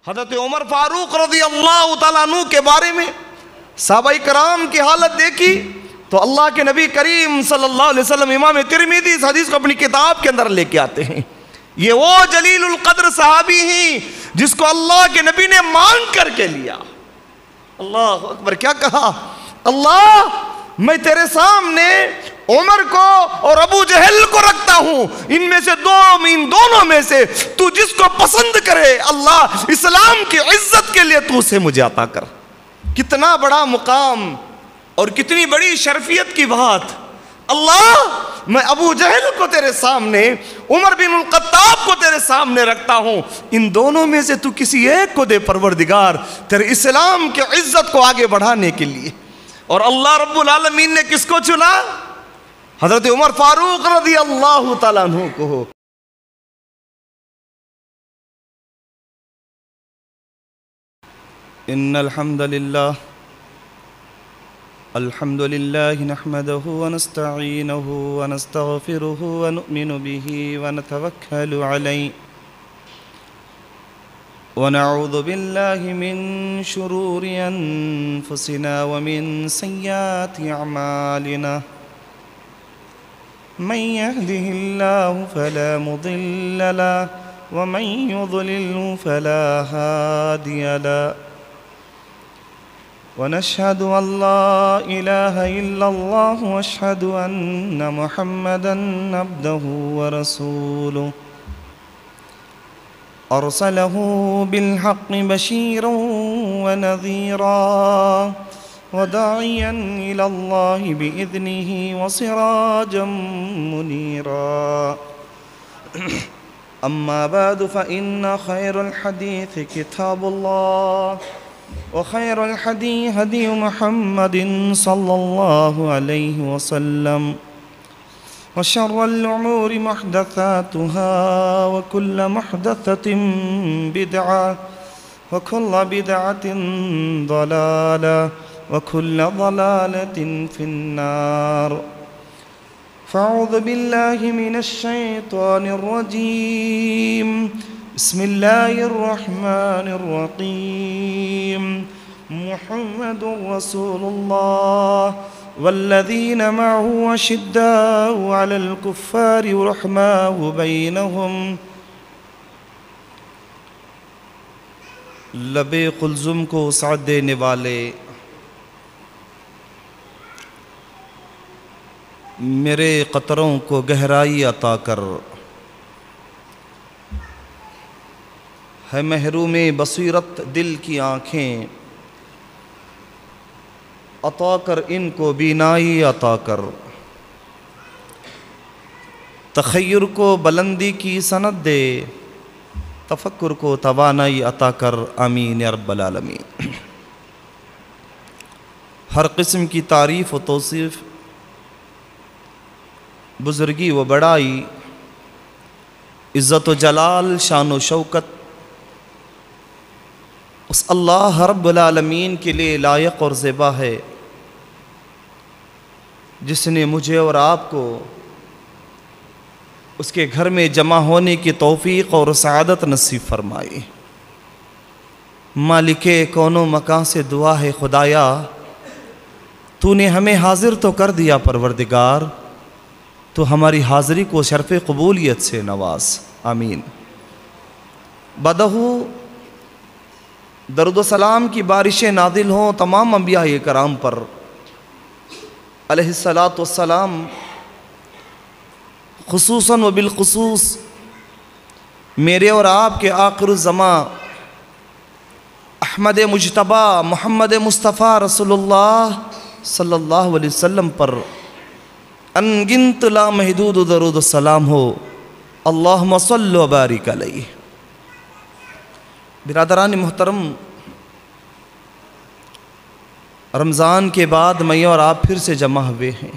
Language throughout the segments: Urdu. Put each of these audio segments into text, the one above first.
حضرت عمر فاروق رضی اللہ تعالیٰ عنہ کے بارے میں صحابہ کرام کی حالت دیکھی تو اللہ کے نبی کریم صلی اللہ علیہ وسلم امام ترمذی اس حدیث کو اپنی کتاب کے اندر لے کے آتے ہیں. یہ وہ جلیل القدر صحابی ہیں جس کو اللہ کے نبی نے مانگ کر کے لیا. اللہ اکبر. کیا کہا؟ اللہ میں تیرے سامنے عمر کو اور ابو جہل کو رکھتا ہوں، ان دونوں میں سے تو جس کو پسند کرے اللہ اسلام کی عزت کے لیے تو اسے مجھے عطا کر. کتنا بڑا مقام اور کتنی بڑی شرفیت کی بات. اللہ میں ابو جہل کو تیرے سامنے، عمر بن الخطاب کو تیرے سامنے رکھتا ہوں، ان دونوں میں سے تو کسی ایک کو دے پروردگار تیرے اسلام کی عزت کو آگے بڑھانے کے لیے. اور اللہ رب العالمین نے کس کو چنا؟ حضرت عمر فاروق رضی اللہ تعالیٰ عنہ کو. ان الحمد للہ نحمده ونستعینه ونستغفره ونؤمن به ونتوکل علیہ ونعوذ باللہ من شرور انفسنا ومن سیئات اعمالنا من يهده الله فلا مضل له ومن يضلل فلا هادي له ونشهد أن لا إله إلا الله واشهد أن محمدا عبده ورسوله أرسله بالحق بشيرا ونذيرا وداعيا إلى الله بإذنه وسراجا منيرا. أما بعد فإن خير الحديث كتاب الله وخير الهدي هدي محمد صلى الله عليه وسلم وشر الأمور محدثاتها وكل محدثة بدعة وكل بدعة ضلالة وكل ضلالة في النار. فأعوذ بالله من الشيطان الرجيم. بسم الله الرحمن الرحيم. محمد رسول الله والذين معه أشداء على الكفار رحماء بينهم. لب قلزم کو سعد دینے والے میرے قطروں کو گہرائی عطا کر، ہے محروم بصیرت دل کی آنکھیں عطا کر، ان کو بینائی عطا کر، تخیر کو بلندی کی سند دے، تفکر کو توانائی عطا کر. آمین یا رب العالمین. ہر قسم کی تعریف و توصیف، بزرگی و بڑائی، عزت و جلال، شان و شوکت اس اللہ رب العالمین کے لیے لائق اور زیبا ہے جس نے مجھے اور آپ کو اس کے گھر میں جمع ہونے کی توفیق اور سعادت نصیب فرمائی. مالک کون و مکان سے دعا ہے خدایا تو نے ہمیں حاضر تو کر دیا پروردگار، تو ہماری حاضری کو شرف قبولیت سے نواز. آمین. بدہو درود و سلام کی بارشیں نازل ہوں تمام انبیاء کرام پر علیہ الصلاۃ والسلام، خصوصاً و بالخصوص میرے اور آپ کے آخر الزمان احمد مجتبی محمد مصطفیٰ رسول اللہ صلی اللہ علیہ وسلم پر انگنت لا محدود درود و سلام ہو. اللہم صل و بارک علیہ. برادران محترم، رمضان کے بعد میں اور آپ پھر سے جمع ہوئے ہیں.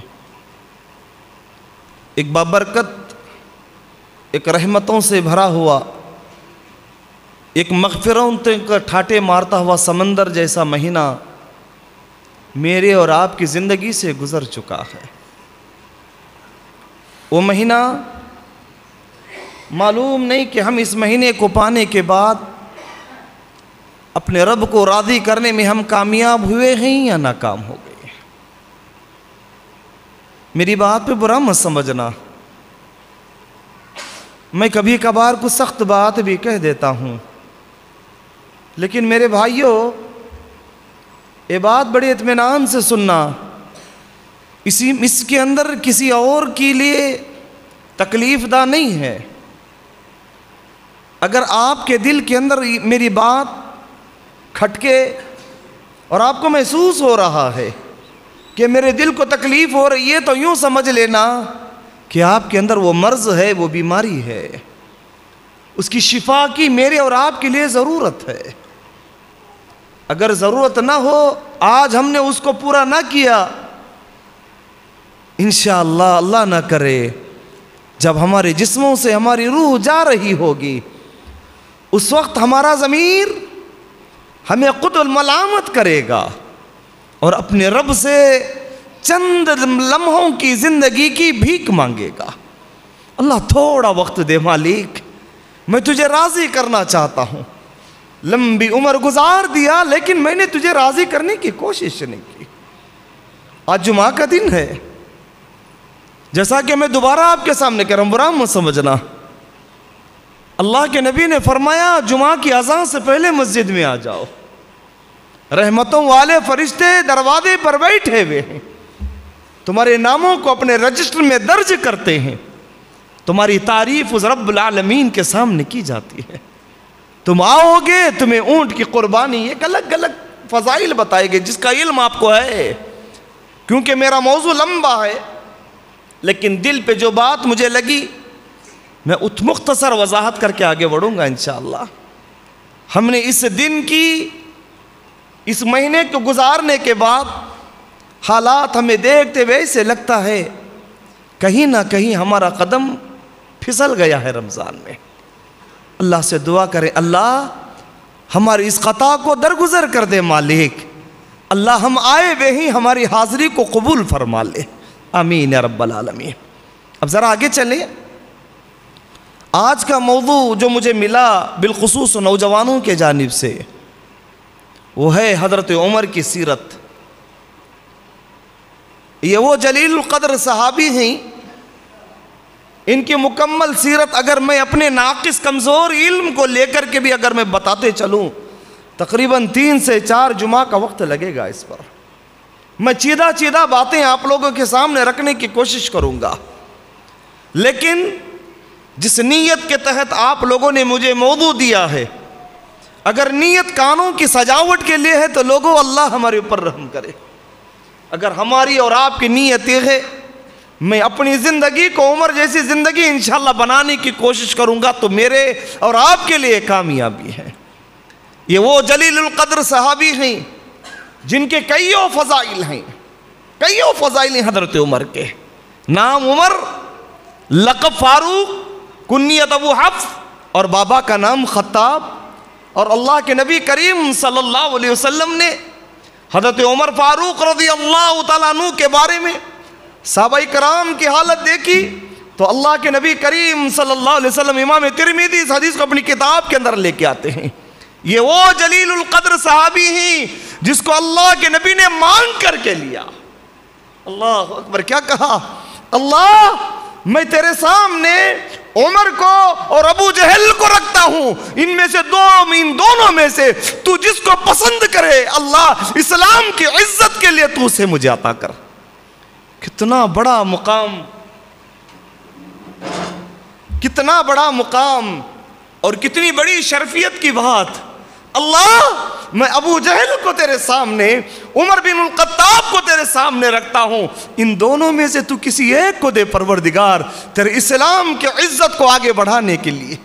ایک بابرکت، ایک رحمتوں سے بھرا ہوا، ایک مغفرتوں کا ٹھاٹے مارتا ہوا سمندر جیسا مہینہ میرے اور آپ کی زندگی سے گزر چکا ہے. وہ مہینہ معلوم نہیں کہ ہم اس مہینے کو پانے کے بعد اپنے رب کو راضی کرنے میں ہم کامیاب ہوئے ہیں یا ناکام ہو گئے ہیں؟ میری بات پہ برا مت سمجھنا، میں کبھی کبھار کچھ سخت بات بھی کہہ دیتا ہوں، لیکن میرے بھائیوں یہ بات بڑے اطمینان سے سننا، اس کے اندر کسی اور کے لیے تکلیف دہ نہیں ہے۔ اگر آپ کے دل کے اندر میری بات کھٹکے اور آپ کو محسوس ہو رہا ہے کہ میرے دل کو تکلیف ہو رہی ہے، تو یوں سمجھ لینا کہ آپ کے اندر وہ مرض ہے، وہ بیماری ہے، اس کی شفا کی میرے اور آپ کے لیے ضرورت ہے۔ اگر ضرورت نہ ہو، آج ہم نے اس کو پورا نہ کیا، انشاءاللہ اللہ نہ کرے جب ہمارے جسموں سے ہماری روح جا رہی ہوگی، اس وقت ہمارا ضمیر ہمیں خود ملامت کرے گا اور اپنے رب سے چند لمحوں کی زندگی کی بھیک مانگے گا۔ اللہ تھوڑا وقت دے مالک، میں تجھے راضی کرنا چاہتا ہوں، لمبی عمر گزار دیا لیکن میں نے تجھے راضی کرنے کی کوشش نہیں کی۔ آج جمعہ کا دن ہے، جیسا کہ میں دوبارہ آپ کے سامنے کہہ رہا ہوں، برا مت سمجھنا، اللہ کے نبی نے فرمایا جمعہ کی اذان سے پہلے مسجد میں آ جاؤ، رحمتوں والے فرشتے دروازے پر بیٹھے ہوئے ہیں، تمہارے ناموں کو اپنے رجسٹر میں درج کرتے ہیں، تمہاری تعریف اس رب العالمین کے سامنے کی جاتی ہے۔ تم آؤ گے، تمہیں اونٹ کی قربانی، ایک الگ الگ فضائل بتائے گے جس کا علم آپ کو ہے۔ کیونکہ میرا موضوع لمبا ہے، لیکن دل پہ جو بات مجھے لگی میں مختصر وضاحت کر کے آگے بڑھوں گا انشاءاللہ۔ ہم نے اس دن کی، اس مہینے کو گزارنے کے بعد حالات ہمیں دیکھتے ہوئے ایسے لگتا ہے کہیں نہ کہیں ہمارا قدم پھسل گیا ہے رمضان میں۔ اللہ سے دعا کریں، اللہ ہماری اس خطا کو درگزر کر دے مالک، اللہ ہم آئے ہوئے ہی ہماری حاضری کو قبول فرما لے، آمین یا رب العالمین۔ اب ذرا آگے چلیں، آج کا موضوع جو مجھے ملا بالخصوص نوجوانوں کے جانب سے، وہ ہے حضرت عمر کی سیرت۔ یہ وہ جلیل القدر صحابی ہیں، ان کی مکمل سیرت اگر میں اپنے ناقص کمزور علم کو لے کر کے بھی اگر میں بتاتے چلوں، تقریباً 3 سے 4 جمعہ کا وقت لگے گا اس پر۔ میں چیدہ باتیں آپ لوگوں کے سامنے رکھنے کی کوشش کروں گا، لیکن جس نیت کے تحت آپ لوگوں نے مجھے موضوع دیا ہے، اگر نیت کانوں کی سجاوٹ کے لیے ہے تو لوگوں اللہ ہمارے اوپر رحم کرے۔ اگر ہماری اور آپ کی نیت یہ ہے میں اپنی زندگی کو عمر جیسی زندگی انشاءاللہ بنانے کی کوشش کروں گا تو میرے اور آپ کے لیے کامیابی ہے۔ یہ وہ جلیل القدر صحابی ہیں جن کے کئیوں فضائل ہیں، حضرت عمر کے۔ نام عمر، لقب فاروق، کنیت ابو حفص، اور بابا کا نام خطاب۔ اور اللہ کے نبی کریم صلی اللہ علیہ وسلم نے حضرت عمر فاروق رضی اللہ تعالیٰ عنہ کے بارے میں صحابہ کرام کی حالت دیکھی تو اللہ کے نبی کریم صلی اللہ علیہ وسلم امام ترمذی اس حدیث کو اپنی کتاب کے اندر لے کے آتے ہیں۔ یہ وہ جلیل القدر صحابی ہیں جس کو اللہ کے نبی نے مانگ کر کے لیا۔ اللہ اکبر، کیا کہا؟ اللہ میں تیرے سامنے عمر کو اور ابو جہل کو رکھتا ہوں، ان میں سے ان دونوں میں سے تو جس کو پسند کرے اللہ اسلام کی عزت کے لیے تو اسے مجھے عطا کر۔ کتنا بڑا مقام، کتنا بڑا مقام اور کتنی بڑی شرفیت کی بات۔ اللہ میں ابو جہل کو تیرے سامنے، عمر بن الخطاب کو تیرے سامنے رکھتا ہوں، ان دونوں میں سے تو کسی ایک کو دے پروردگار تیرے اسلام کی عزت کو آگے بڑھانے کے لیے۔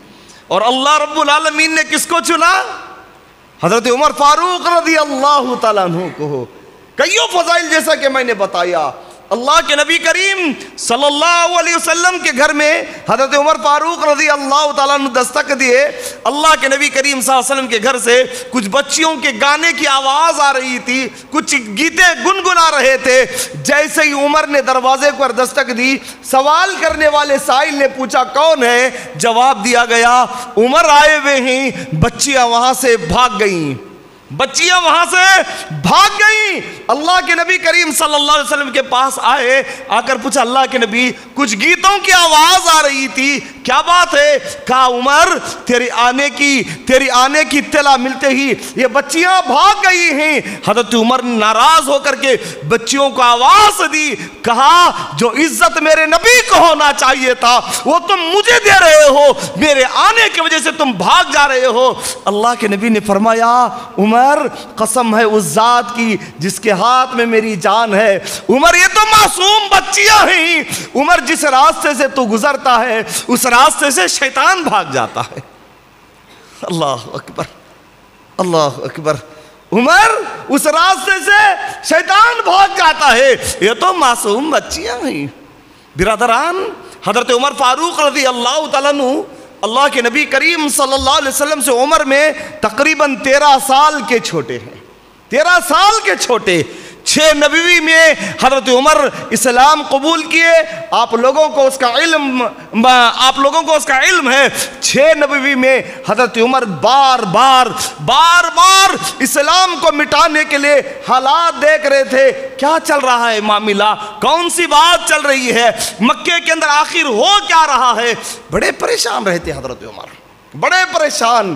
اور اللہ رب العالمین نے کس کو چنا؟ حضرت عمر فاروق رضی اللہ تعالیٰ عنہ کو۔ کئیوں فضائل جیسا کہ میں نے بتایا، اللہ کے نبی کریم صلی اللہ علیہ وسلم کے گھر میں حضرت عمر فاروق رضی اللہ تعالیٰ عنہ دستک دیے۔ اللہ کے نبی کریم صلی اللہ علیہ وسلم کے گھر سے کچھ بچیوں کے گانے کی آواز آ رہی تھی، کچھ گیتیں گنگنا رہے تھے۔ جیسے ہی عمر نے دروازے پر دستک دی، سوال کرنے والے سائل نے پوچھا کون ہے؟ جواب دیا گیا عمر آئے ہوئے ہیں۔ بچیاں وہاں سے بھاگ گئیں۔ بچیاں وہاں سے بھاگ گئیں. اللہ کے نبی کریم صلی اللہ علیہ وسلم کے پاس آئے, آ کر پوچھا اللہ کے نبی کچھ گیتوں کی آواز آ رہی تھی, کیا بات ہے؟ کہا عمر تیری آنے کی اطلاع ملتے ہی یہ بچیاں بھاگ گئی ہیں. حضرت عمر ناراض ہو کر کے بچیوں کو آواز دی, کہا جو عزت میرے نبی کو ہونا چاہیے تھا وہ تم مجھے دے رہے ہو, میرے آنے کی وجہ سے تم بھاگ جا رہے ہو. اللہ کے نبی نے فرمایا عمر قسم ہے اس ذات کی جس کے ہاتھ میں میری جان ہے, عمر یہ تو معصوم بچیاں ہیں. عمر جس راستے سے تو گزرتا ہے اس راستے سے شیطان بھاگ جاتا ہے. اللہ اکبر, اللہ اکبر. عمر اس راستے سے شیطان بھاگ جاتا ہے, یہ تو معصوم بچیاں ہیں. برادران, حضرت عمر فاروق رضی اللہ تعالیٰ عنہ اللہ کے نبی کریم صلی اللہ علیہ وسلم سے عمر میں تقریباً 13 سال کے چھوٹے ہیں. 13 سال کے چھوٹے. 6 نبوی میں حضرت عمر اسلام قبول کیے. آپ لوگوں کو اس کا علم ہے. 6 نبوی میں حضرت عمر بار بار اسلام کو مٹانے کے لیے حالات دیکھ رہے تھے. کیا چل رہا ہے معاملہ, کون سی بات چل رہی ہے, مکے کے اندر آخر ہو کیا رہا ہے. بڑے پریشان رہتے حضرت عمر, بڑے پریشان.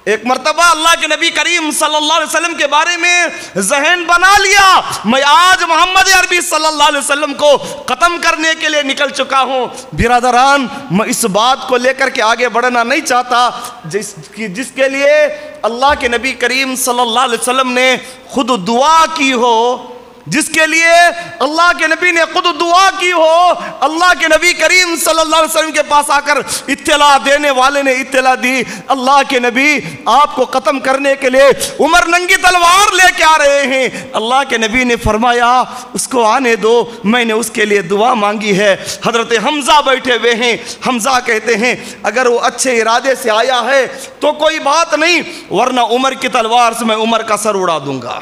ایک مرتبہ اللہ کے نبی کریم صلی اللہ علیہ وسلم کے بارے میں ذہن بنا لیا, میں آج محمد عربی صلی اللہ علیہ وسلم کو ختم کرنے کے لیے نکل چکا ہوں. برادران, میں اس بات کو لے کر کے آگے بڑھنا نہیں چاہتا جس کے لیے اللہ کے نبی کریم صلی اللہ علیہ وسلم نے خود دعا کی ہو, جس کے لیے اللہ کے نبی نے خود دعا کی ہو. اللہ کے نبی کریم صلی اللہ علیہ وسلم کے پاس آ کر اطلاع دینے والے نے اطلاع دی, اللہ کے نبی آپ کو ختم کرنے کے لیے عمر ننگی تلوار لے کے آ رہے ہیں. اللہ کے نبی نے فرمایا اس کو آنے دو, میں نے اس کے لیے دعا مانگی ہے. حضرت حمزہ بیٹھے ہوئے ہیں. حمزہ کہتے ہیں اگر وہ اچھے ارادے سے آیا ہے تو کوئی بات نہیں, ورنہ عمر کی تلوار سے میں عمر کا سر اڑا دوں گا.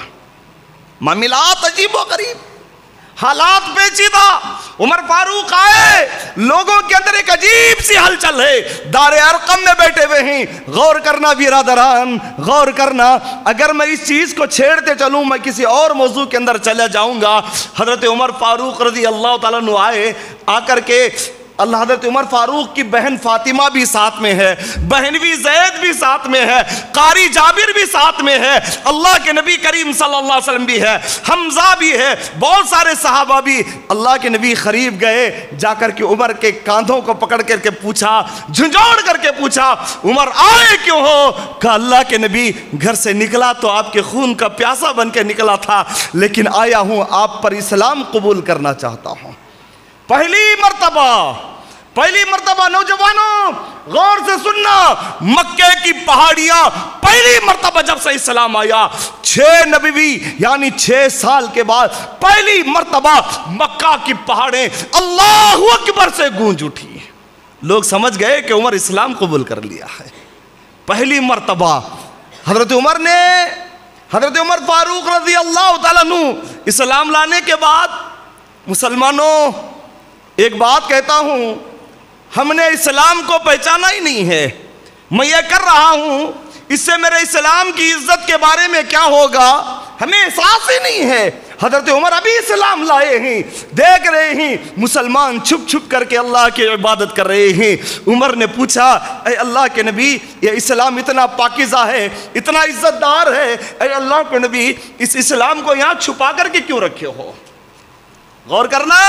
معاملات عجیب و غریب, حالات پیچیدہ. عمر فاروق آئے, لوگوں کے اندر ایک عجیب سی ہلچل ہے. دار ارقم میں بیٹھے ہوئے ہیں. غور کرنا برادران, غور کرنا. اگر میں اس چیز کو چھیڑتے چلوں میں کسی اور موضوع کے اندر چلا جاؤں گا. حضرت عمر فاروق رضی اللہ تعالیٰ عنہ آئے, آ کر کے حضرت عمر فاروق کی بہن فاطمہ بھی ساتھ میں ہے, بہنوی زید بھی ساتھ میں ہے, قاری جابر بھی ساتھ میں ہے, اللہ کے نبی کریم صلی اللہ علیہ وسلم بھی ہے, حمزہ بھی ہے, بہت سارے صحابہ بھی. اللہ کے نبی قریب گئے, جا کر کے عمر کے کاندھوں کو پکڑ کر کے پوچھا, جھنجھوڑ کر کے پوچھا عمر آئے کیوں ہو؟ کہا اللہ کے نبی گھر سے نکلا تو آپ کے خون کا پیاسا بن کے نکلا تھا, لیکن آیا ہوں آپ پر اسلام قبول کرنا چاہتا ہوں. پہلی مرتبہ نوجوانوں غور سے سننا, مکے کی پہاڑیاں پہلی مرتبہ جب سے اسلام آیا 6 نبوی یعنی 6 سال کے بعد پہلی مرتبہ مکہ کی پہاڑیں اللہ اکبر سے گونج اٹھی. لوگ سمجھ گئے کہ عمر اسلام قبول کر لیا ہے. پہلی مرتبہ حضرت عمر فاروق رضی اللہ تعالیٰ عنہ اسلام لانے کے بعد, مسلمانوں ایک بات کہتا ہوں, ہم نے اسلام کو پہچانا ہی نہیں ہے. میں یہ کر رہا ہوں, اس سے میرے اسلام کی عزت کے بارے میں کیا ہوگا ہمیں احساس ہی نہیں ہے. حضرت عمر ابھی اسلام لائے ہیں, دیکھ رہے ہیں مسلمان چھپ چھپ کر کے اللہ کی عبادت کر رہے ہیں. عمر نے پوچھا اے اللہ کے نبی یہ اسلام اتنا پاکیزہ ہے, اتنا عزت دار ہے, اے اللہ کے نبی اس اسلام کو یہاں چھپا کر کے کیوں رکھے ہو؟ غور کرنا,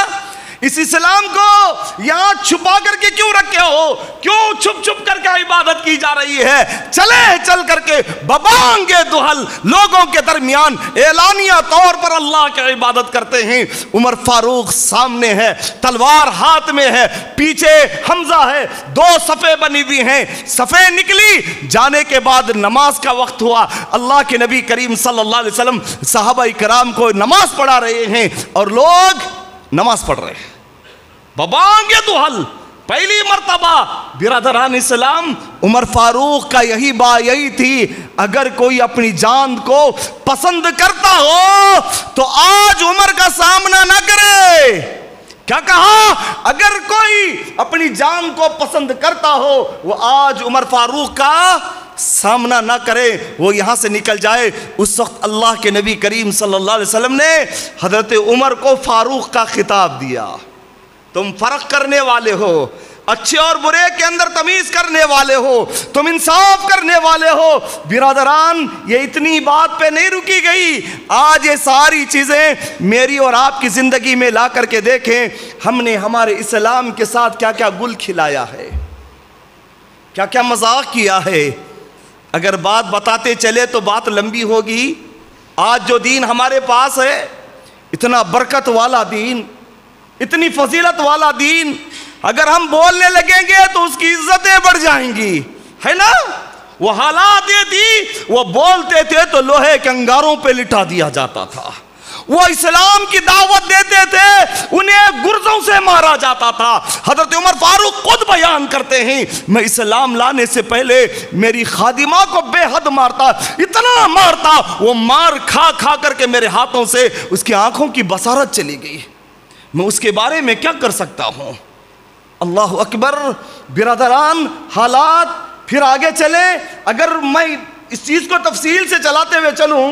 اس اسلام کو یہاں چھپا کر کے کیوں رکھے ہو؟ کیوں چھپ چھپ کر کے عبادت کی جا رہی ہے؟ چل کر کے ببانگے دہل لوگوں کے درمیان اعلانیہ طور پر اللہ کی عبادت کرتے ہیں. عمر فاروق سامنے ہے, تلوار ہاتھ میں ہے, پیچھے حمزہ ہے, 2 صفیں بنی ہوئی ہیں. صفیں نکلی, جانے کے بعد نماز کا وقت ہوا. اللہ کے نبی کریم صلی اللہ علیہ وسلم صحابہ کرام کو نماز پڑھا رہے ہیں اور لوگ نماز پڑھ رہے ہیں. ببانگے دہل پہلی مرتبہ برادران اسلام عمر فاروق کا یہی تھی, اگر کوئی اپنی جان کو پسند کرتا ہو تو آج عمر کا سامنا نہ کرے. کیا کہا؟ اگر کوئی اپنی جان کو پسند کرتا ہو وہ آج عمر فاروق کا سامنا نہ کرے، وہ یہاں سے نکل جائے۔ اس وقت اللہ کے نبی کریم صلی اللہ علیہ وسلم نے حضرت عمر کو فاروق کا خطاب دیا۔ تم فرق کرنے والے ہو، اچھے اور برے کے اندر تمیز کرنے والے ہو، تم انصاف کرنے والے ہو۔ برادران، یہ اتنی بات پہ نہیں رکی گئی، آج یہ ساری چیزیں میری اور آپ کی زندگی میں لا کر کے دیکھیں، ہم نے ہمارے اسلام کے ساتھ کیا کیا گل کھلایا ہے، کیا کیا مذاق کیا ہے۔ اگر بات بتاتے چلے تو بات لمبی ہوگی۔ آج جو دین ہمارے پاس ہے، اتنا برکت والا دین، اتنی فضیلت والا دین، اگر ہم بولنے لگیں گے تو اس کی عزتیں بڑھ جائیں گی، ہے نا؟ وہ حالات یہ تھی، وہ بولتے تھے تو لوہے کے انگاروں پہ لٹا دیا جاتا تھا، وہ اسلام کی دعوت دیتے تھے، انہیں گرزوں سے مارا جاتا تھا۔ حضرت عمر فاروق خود بیان کرتے ہیں، میں اسلام لانے سے پہلے میری خادمہ کو بے حد مارتا، اتنا مارتا، وہ مار کھا کھا کر کے میرے ہاتھوں سے اس کی آنکھوں کی بصارت چلی گئی، میں اس کے بارے میں کیا کر سکتا ہوں؟ اللہ اکبر۔ برادران، حالات پھر آگے چلیں، اگر میں اس چیز کو تفصیل سے چلاتے ہوئے چلوں،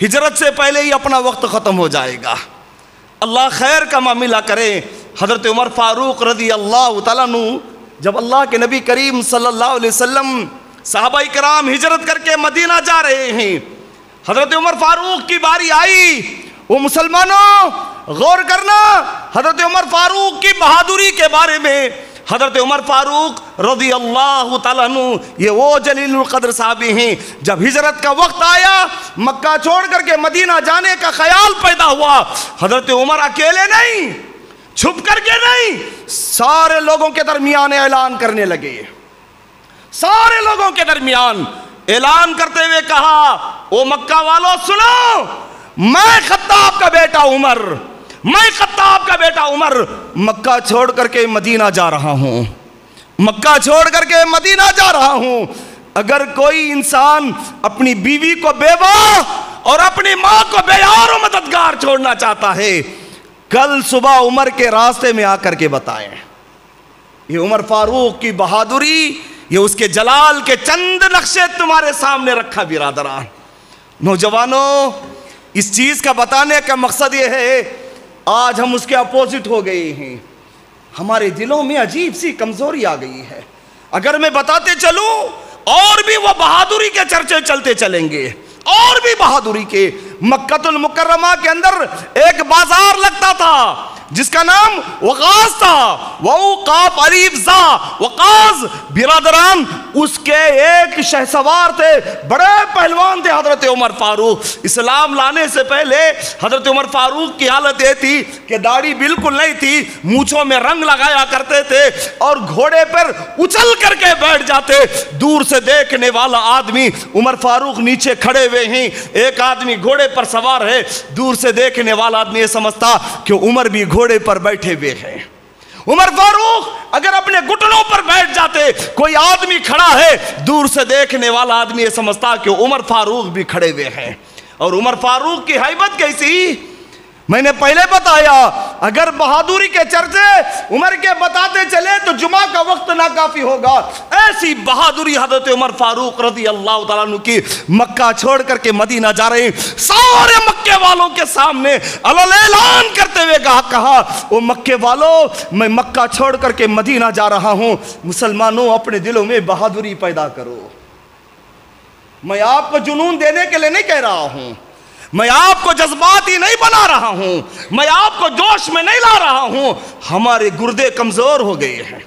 ہجرت سے پہلے ہی اپنا وقت ختم ہو جائے گا، اللہ خیر کا معاملہ کرے۔ حضرت عمر فاروق رضی اللہ تعالیٰ عنہ جب اللہ کے نبی کریم صلی اللہ علیہ وسلم، صحابہ کرام ہجرت کر کے مدینہ جا رہے ہیں، حضرت عمر فاروق کی باری آئی۔ وہ مسلمانوں غور کرنا، حضرت عمر فاروق کی بہادری کے بارے میں۔ حضرت عمر فاروق رضی اللہ تعالیٰ عنہ یہ وہ جلیل القدر صحابی ہیں، جب ہجرت کا وقت آیا، مکہ چھوڑ کر کے مدینہ جانے کا خیال پیدا ہوا، حضرت عمر اکیلے نہیں، چھپ کر کے نہیں، سارے لوگوں کے درمیان اعلان کرنے لگے۔ سارے لوگوں کے درمیان اعلان کرتے ہوئے کہا، او مکہ والوں سنو، میں خطاب کا بیٹا عمر، میں خطاب کا بیٹا عمر مکہ چھوڑ کر کے مدینہ جا رہا ہوں، مکہ چھوڑ کر کے مدینہ جا رہا ہوں۔ اگر کوئی انسان اپنی بیوی کو بیوہ اور اپنی ماں کو بے یار و مددگار چھوڑنا چاہتا ہے، کل صبح عمر کے راستے میں آ کر کے بتائیں۔ یہ عمر فاروق کی بہادری، یہ اس کے جلال کے چند نقشے تمہارے سامنے رکھا۔ برادران، نوجوانوں، اس چیز کا بتانے کا مقصد یہ ہے، آج ہم اس کے اپوزٹ ہو گئے ہیں، ہمارے دلوں میں عجیب سی کمزوری آ گئی ہے۔ اگر میں بتاتے چلوں، اور بھی وہ بہادری کے چرچے چلتے چلیں گے، اور بھی بہادری کے۔ مکہ المکرمہ کے اندر ایک بازار لگتا تھا جس کا نام وقاص تھا، وقاف الف زا وقاص۔ برادران، اس کے ایک شہسوار تھے، بڑے پہلوان تھے حضرت عمر فاروق۔ اسلام لانے سے پہلے حضرت عمر فاروق کی حالت یہ تھی کہ داڑھی بالکل نہیں تھی، مونچھوں میں رنگ لگایا کرتے تھے اور گھوڑے پر اچھل کر کے بیٹھ جاتے۔ دور سے دیکھنے والا آدمی، عمر فاروق نیچے کھڑے ہوئے ہیں، ایک آدمی گھوڑے پر سوار ہے، دور سے دیکھنے والا آدمی یہ سمجھتا کہ عمر بھی گھوڑے پر بیٹھے ہوئے ہیں۔ عمر فاروق اگر اپنے گھٹنوں پر بیٹھ جاتے، کوئی آدمی کھڑا ہے، دور سے دیکھنے والا آدمی یہ سمجھتا کہ عمر فاروق بھی کھڑے ہوئے ہیں۔ اور عمر فاروق کی ہیبت کیسی، میں نے پہلے بتایا، اگر بہادری کے چرچے عمر کے بتاتے چلے تو جمعہ کا وقت ناکافی ہوگا۔ ایسی بہادری حضرت عمر فاروق رضی اللہ تعالیٰ عنہ کی، مکہ چھوڑ کر کے مدینہ جا رہے ہیں، سارے مکے والوں کے سامنے اعلان کرتے ہوئے کہا، او مکے والوں، میں مکہ چھوڑ کر کے مدینہ جا رہا ہوں، مسلمانوں اپنے دلوں میں بہادری پیدا کرو۔ میں آپ کو جنون دینے کے لیے نہیں کہہ رہا ہوں، میں آپ کو جذباتی نہیں بنا رہا ہوں، میں آپ کو جوش میں نہیں لا رہا ہوں۔ ہمارے گردے کمزور ہو گئے ہیں،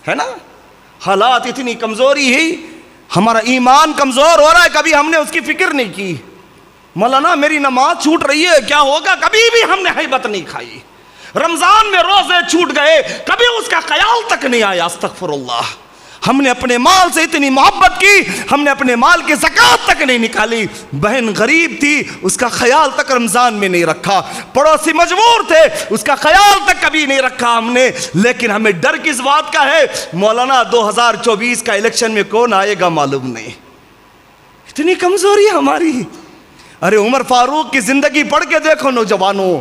ہے نا؟ حالات اتنی کمزوری ہے، ہمارا ایمان کمزور ہو رہا ہے، کبھی ہم نے اس کی فکر نہیں کی۔ مولانا میری نماز چھوٹ رہی ہے، کیا ہوگا؟ کبھی بھی ہم نے ہیبت نہیں کھائی۔ رمضان میں روزے چھوٹ گئے، کبھی اس کا خیال تک نہیں آیا۔ استغفر اللہ، ہم نے اپنے مال سے اتنی محبت کی، ہم نے اپنے مال کی زکوٰۃ تک نہیں نکالی۔ بہن غریب تھی، اس کا خیال تک رمضان میں نہیں رکھا۔ پڑوسی مجبور تھے، اس کا خیال تک کبھی نہیں رکھا ہم نے۔ لیکن ہمیں ڈر کس بات کا ہے؟ مولانا 2024 کا الیکشن میں کون آئے گا معلوم نہیں، اتنی کمزوری ہماری۔ ارے عمر فاروق کی زندگی پڑھ کے دیکھو نوجوانوں،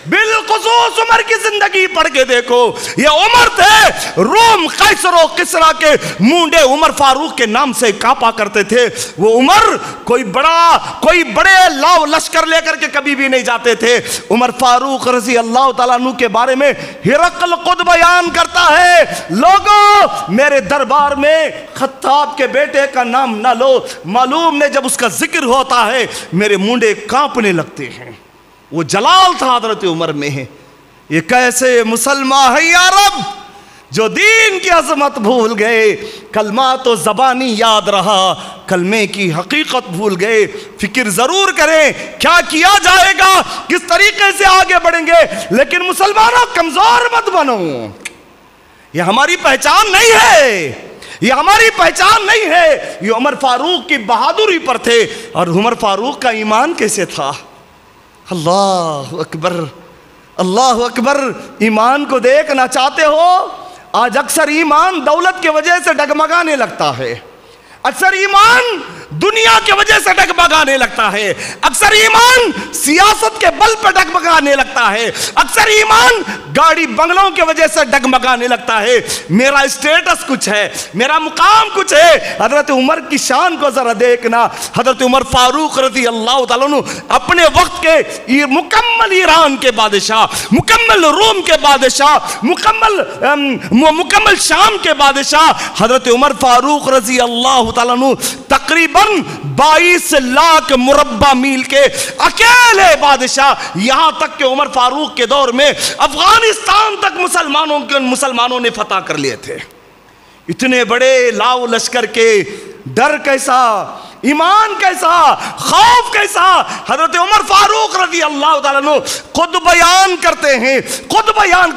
بالخصوص عمر کی زندگی پڑھ کے دیکھو، یہ عمر تھے روم قیصر و کسریٰ کے مونڈے عمر فاروق کے نام سے کانپا کرتے تھے۔ وہ عمر کوئی بڑے لاؤ لشکر لے کر کے کبھی بھی نہیں جاتے تھے۔ عمر فاروق رضی اللہ تعالیٰ عنہ کے بارے میں ہرقل خود بیان کرتا ہے، لوگوں میرے دربار میں خطاب کے بیٹے کا نام نہ لو، معلوم نے جب اس کا ذکر ہوتا ہے میرے مونڈے کانپنے لگتے ہیں۔ وہ جلال تھا حضرت عمر میں ہے۔ یہ کیسے مسلمان ہے یا رب جو دین کی عظمت بھول گئے، کلمات و زبانی یاد رہا، کلمے کی حقیقت بھول گئے۔ فکر ضرور کریں کیا کیا جائے گا، کس طریقے سے آگے بڑھیں گے، لیکن مسلمانوں کمزور مت بنو۔ یہ ہماری پہچان نہیں ہے، یہ ہماری پہچان نہیں ہے۔ یہ عمر فاروق کی بہادری پر تھے، اور عمر فاروق کا ایمان کیسے تھا؟ اللہ اکبر، اللہ اکبر۔ ایمان کو دیکھنا چاہتے ہو؟ آج اکثر ایمان دولت کی وجہ سے ڈگمگانے لگتا ہے، اکثر ایمان دنیا کی وجہ سے ڈگمگانے لگتا ہے، اکثر ایمان سیاست کے بل پہ ڈگمگانے لگتا ہے، اکثر ایمان گاڑی بنگلوں کی وجہ سے ڈگمگانے لگتا ہے۔ میرا اسٹیٹس کچھ ہے، میرا مقام کچھ ہے۔ حضرت عمر کی شان کو ذرا دیکھنا۔ حضرت عمر فاروق رضی اللہ تعالیٰ عنہ اپنے وقت کے مکمل ایران کے بادشاہ، مکمل روم کے بادشاہ، مکمل شام کے بادشاہ حضرت عمر فاروق رضی اللہ تعالیٰ عنہ تقریباً 22 لاکھ مربع میل کے اکیلے بادشاہ۔ یہاں تک کہ عمر فاروق کے دور میں افغانستان تک مسلمانوں نے فتح کر لیے تھے۔ اتنے بڑے لاؤ لشکر کے ڈر کیسا، ایمان کیسا، خوف کیسا۔ حضرت عمر فاروق رضی اللہ تعالیٰ عنہ خود بیان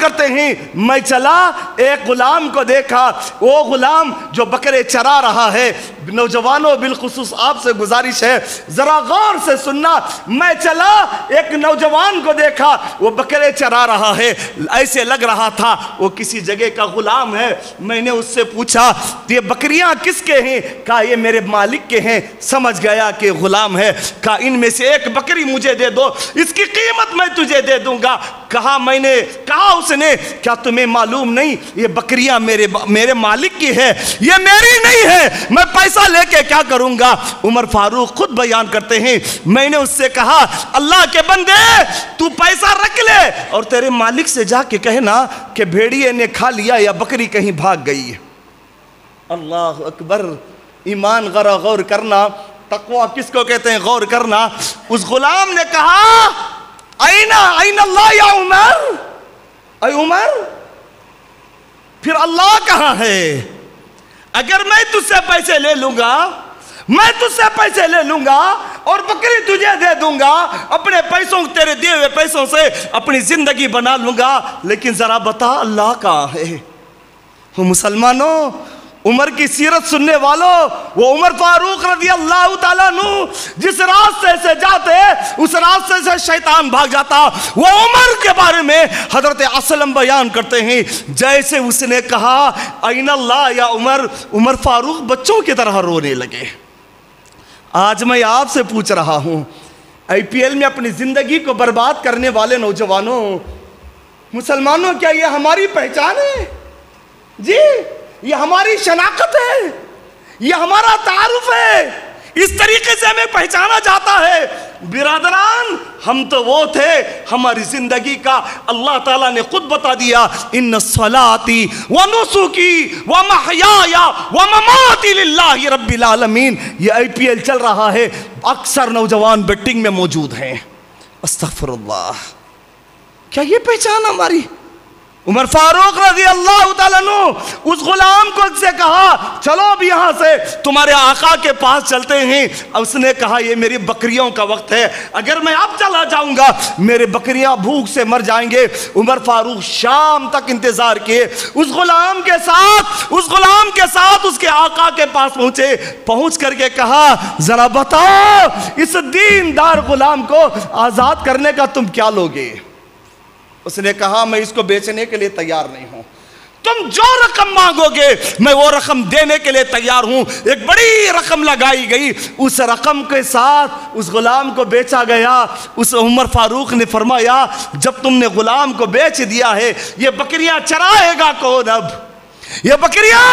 کرتے ہیں، میں چلا ایک غلام کو دیکھا، وہ غلام جو بکرے چرا رہا ہے۔ نوجوانوں بالخصوص آپ سے گزارش ہے ذرا غور سے سننا۔ میں چلا ایک نوجوان کو دیکھا، وہ بکرے چرا رہا ہے، ایسے لگ رہا تھا وہ کسی جگہ کا غلام ہے۔ میں نے اس سے پوچھا یہ بکریاں کس کے ہیں؟ کہا یہ میرے مالک کے ہیں۔ سمجھ گیا کہ غلام ہے۔ کہا ان میں سے ایک بکری مجھے دے دو، اس کی قیمت میں تجھے دے دوں گا۔ کہا اس نے کیا تمہیں معلوم نہیں یہ بکریاں میرے مالک کی ہے، یہ میری نہیں ہے، میں پیسہ لے کے کیا کروں گا؟ عمر فاروق خود بیان کرتے ہیں، میں نے اس سے کہا اللہ کے بندے تو پیسہ رکھ لے اور تیرے مالک سے جا کے کہنا کہ بھیڑیے نے کھا لیا یا بکری کہیں بھاگ گئی ہے۔ اللہ اکبر۔ ایمان غور کرنا، تقویٰ کس کو کہتے ہیں غور کرنا۔ اس غلام نے کہا این اللہ یا عمر، اے عمر پھر اللہ کہاں ہے؟ اگر میں تجھ سے پیسے لے لوں گا اور بکری تجھے دے دوں گا، اپنے پیسوں تیرے دیے ہوئے پیسوں سے اپنی زندگی بنا لوں گا، لیکن ذرا بتا اللہ کہاں ہے؟ مسلمانوں عمر کی سیرت سننے والوں، وہ عمر فاروق رضی اللہ تعالیٰ عنہ جس راستے سے جاتے اس راستے سے شیطان بھاگ جاتا۔ وہ عمر کے بارے میں حضرت اسلم بیان کرتے ہیں، جیسے اس نے کہا این اللہ یا عمر فاروق بچوں کی طرح رونے لگے۔ آج میں آپ سے پوچھ رہا ہوں، IPL میں اپنی زندگی کو برباد کرنے والے نوجوانوں، مسلمانوں، کیا یہ ہماری پہچان ہے؟ جی یہ ہماری شناخت ہے، یہ ہمارا تعارف ہے، اس طریقے سے ہمیں پہچانا جاتا ہے۔ برادران ہم تو وہ تھے، ہماری زندگی کا اللہ تعالیٰ نے خود بتا دیا ان صلاتی و نسکی و محیایا و مماتی للہ رب العالمین۔ یہ IPL چل رہا ہے، اکثر نوجوان بیٹنگ میں موجود ہیں۔ استغفر اللہ، کیا یہ پہچان ہماری؟ عمر فاروق رضی اللہ تعالیٰ عنہ اس غلام کو سے کہا چلو اب یہاں سے تمہارے آقا کے پاس چلتے ہیں۔ اس نے کہا یہ میری بکریوں کا وقت ہے، اگر میں اب چلا جاؤں گا میرے بکریاں بھوک سے مر جائیں گے۔ عمر فاروق شام تک انتظار کیے، اس غلام کے ساتھ اس کے آقا کے پاس پہنچ کر کے کہا ذرا بتاؤ اس دیندار غلام کو آزاد کرنے کا تم کیا لوگے؟ اس نے کہا میں اس کو بیچنے کے لیے تیار نہیں ہوں، تم جو رقم مانگو گے میں وہ رقم دینے کے لیے تیار ہوں۔ ایک بڑی رقم لگائی گئی، اس رقم کے ساتھ اس غلام کو بیچا گیا۔ اس عمر فاروق نے فرمایا جب تم نے غلام کو بیچ دیا ہے، یہ بکریاں چرائے گا کون اب؟ یہ بکریاں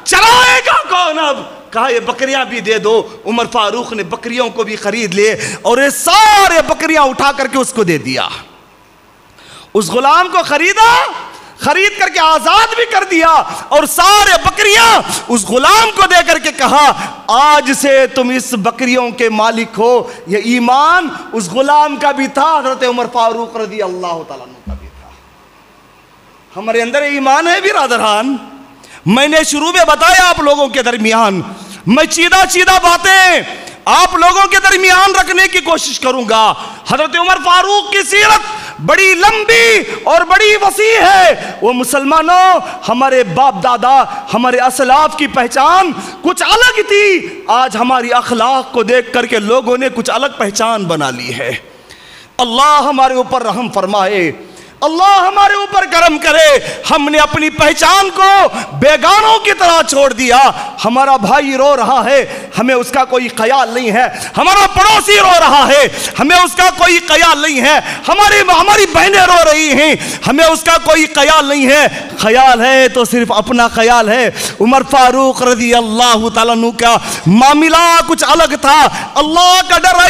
چرائے گا کون اب؟ کہا یہ بکریاں بھی دے دو۔ عمر فاروق نے بکریوں کو بھی خرید لیے اور یہ سارے بکریاں اٹھا کر کے اس کو دے دیا۔ اس غلام کو خرید کر کے آزاد بھی کر دیا اور سارے بکریاں اس غلام کو دے کر کے کہا آج سے تم اس بکریوں کے مالک ہو۔ یہ ایمان اس غلام کا بھی تھا، حضرت عمر فاروق رضی اللہ تعالیٰ عنہ کا بھی تھا۔ ہمارے اندر ایمان ہے برادران۔ میں نے شروع میں بتایا آپ لوگوں کے درمیان، میں چیدہ باتیں آپ لوگوں کے درمیان رکھنے کی کوشش کروں گا۔ حضرت عمر فاروق کی سیرت بڑی لمبی اور بڑی وسیع ہے۔ وہ مسلمانوں، ہمارے باپ دادا، ہمارے اسلاف کی پہچان کچھ الگ تھی۔ آج ہماری اخلاق کو دیکھ کر کے لوگوں نے کچھ الگ پہچان بنا لی ہے۔ اللہ ہمارے اوپر رحم فرمائے، اللہ ہمارے اوپر کرم کرے۔ ہم نے اپنی پہچان کو بیگانوں کی طرح چھوڑ دیا۔ ہمارا بھائی رو رہا ہے، ہمیں اس کا کوئی خیال نہیں ہے۔ ہمارا پڑوسی رو رہا ہے، ہمیں اس کا کوئی خیال نہیں ہے۔ ہماری بہنیں رو رہی ہیں، ہمیں اس کا کوئی خیال نہیں ہے۔ خیال ہے تو صرف اپنا خیال ہے۔ عمر فاروق رضی اللہ تعالیٰ عنہ کا معاملہ کچھ الگ تھا۔ اللہ کا ڈر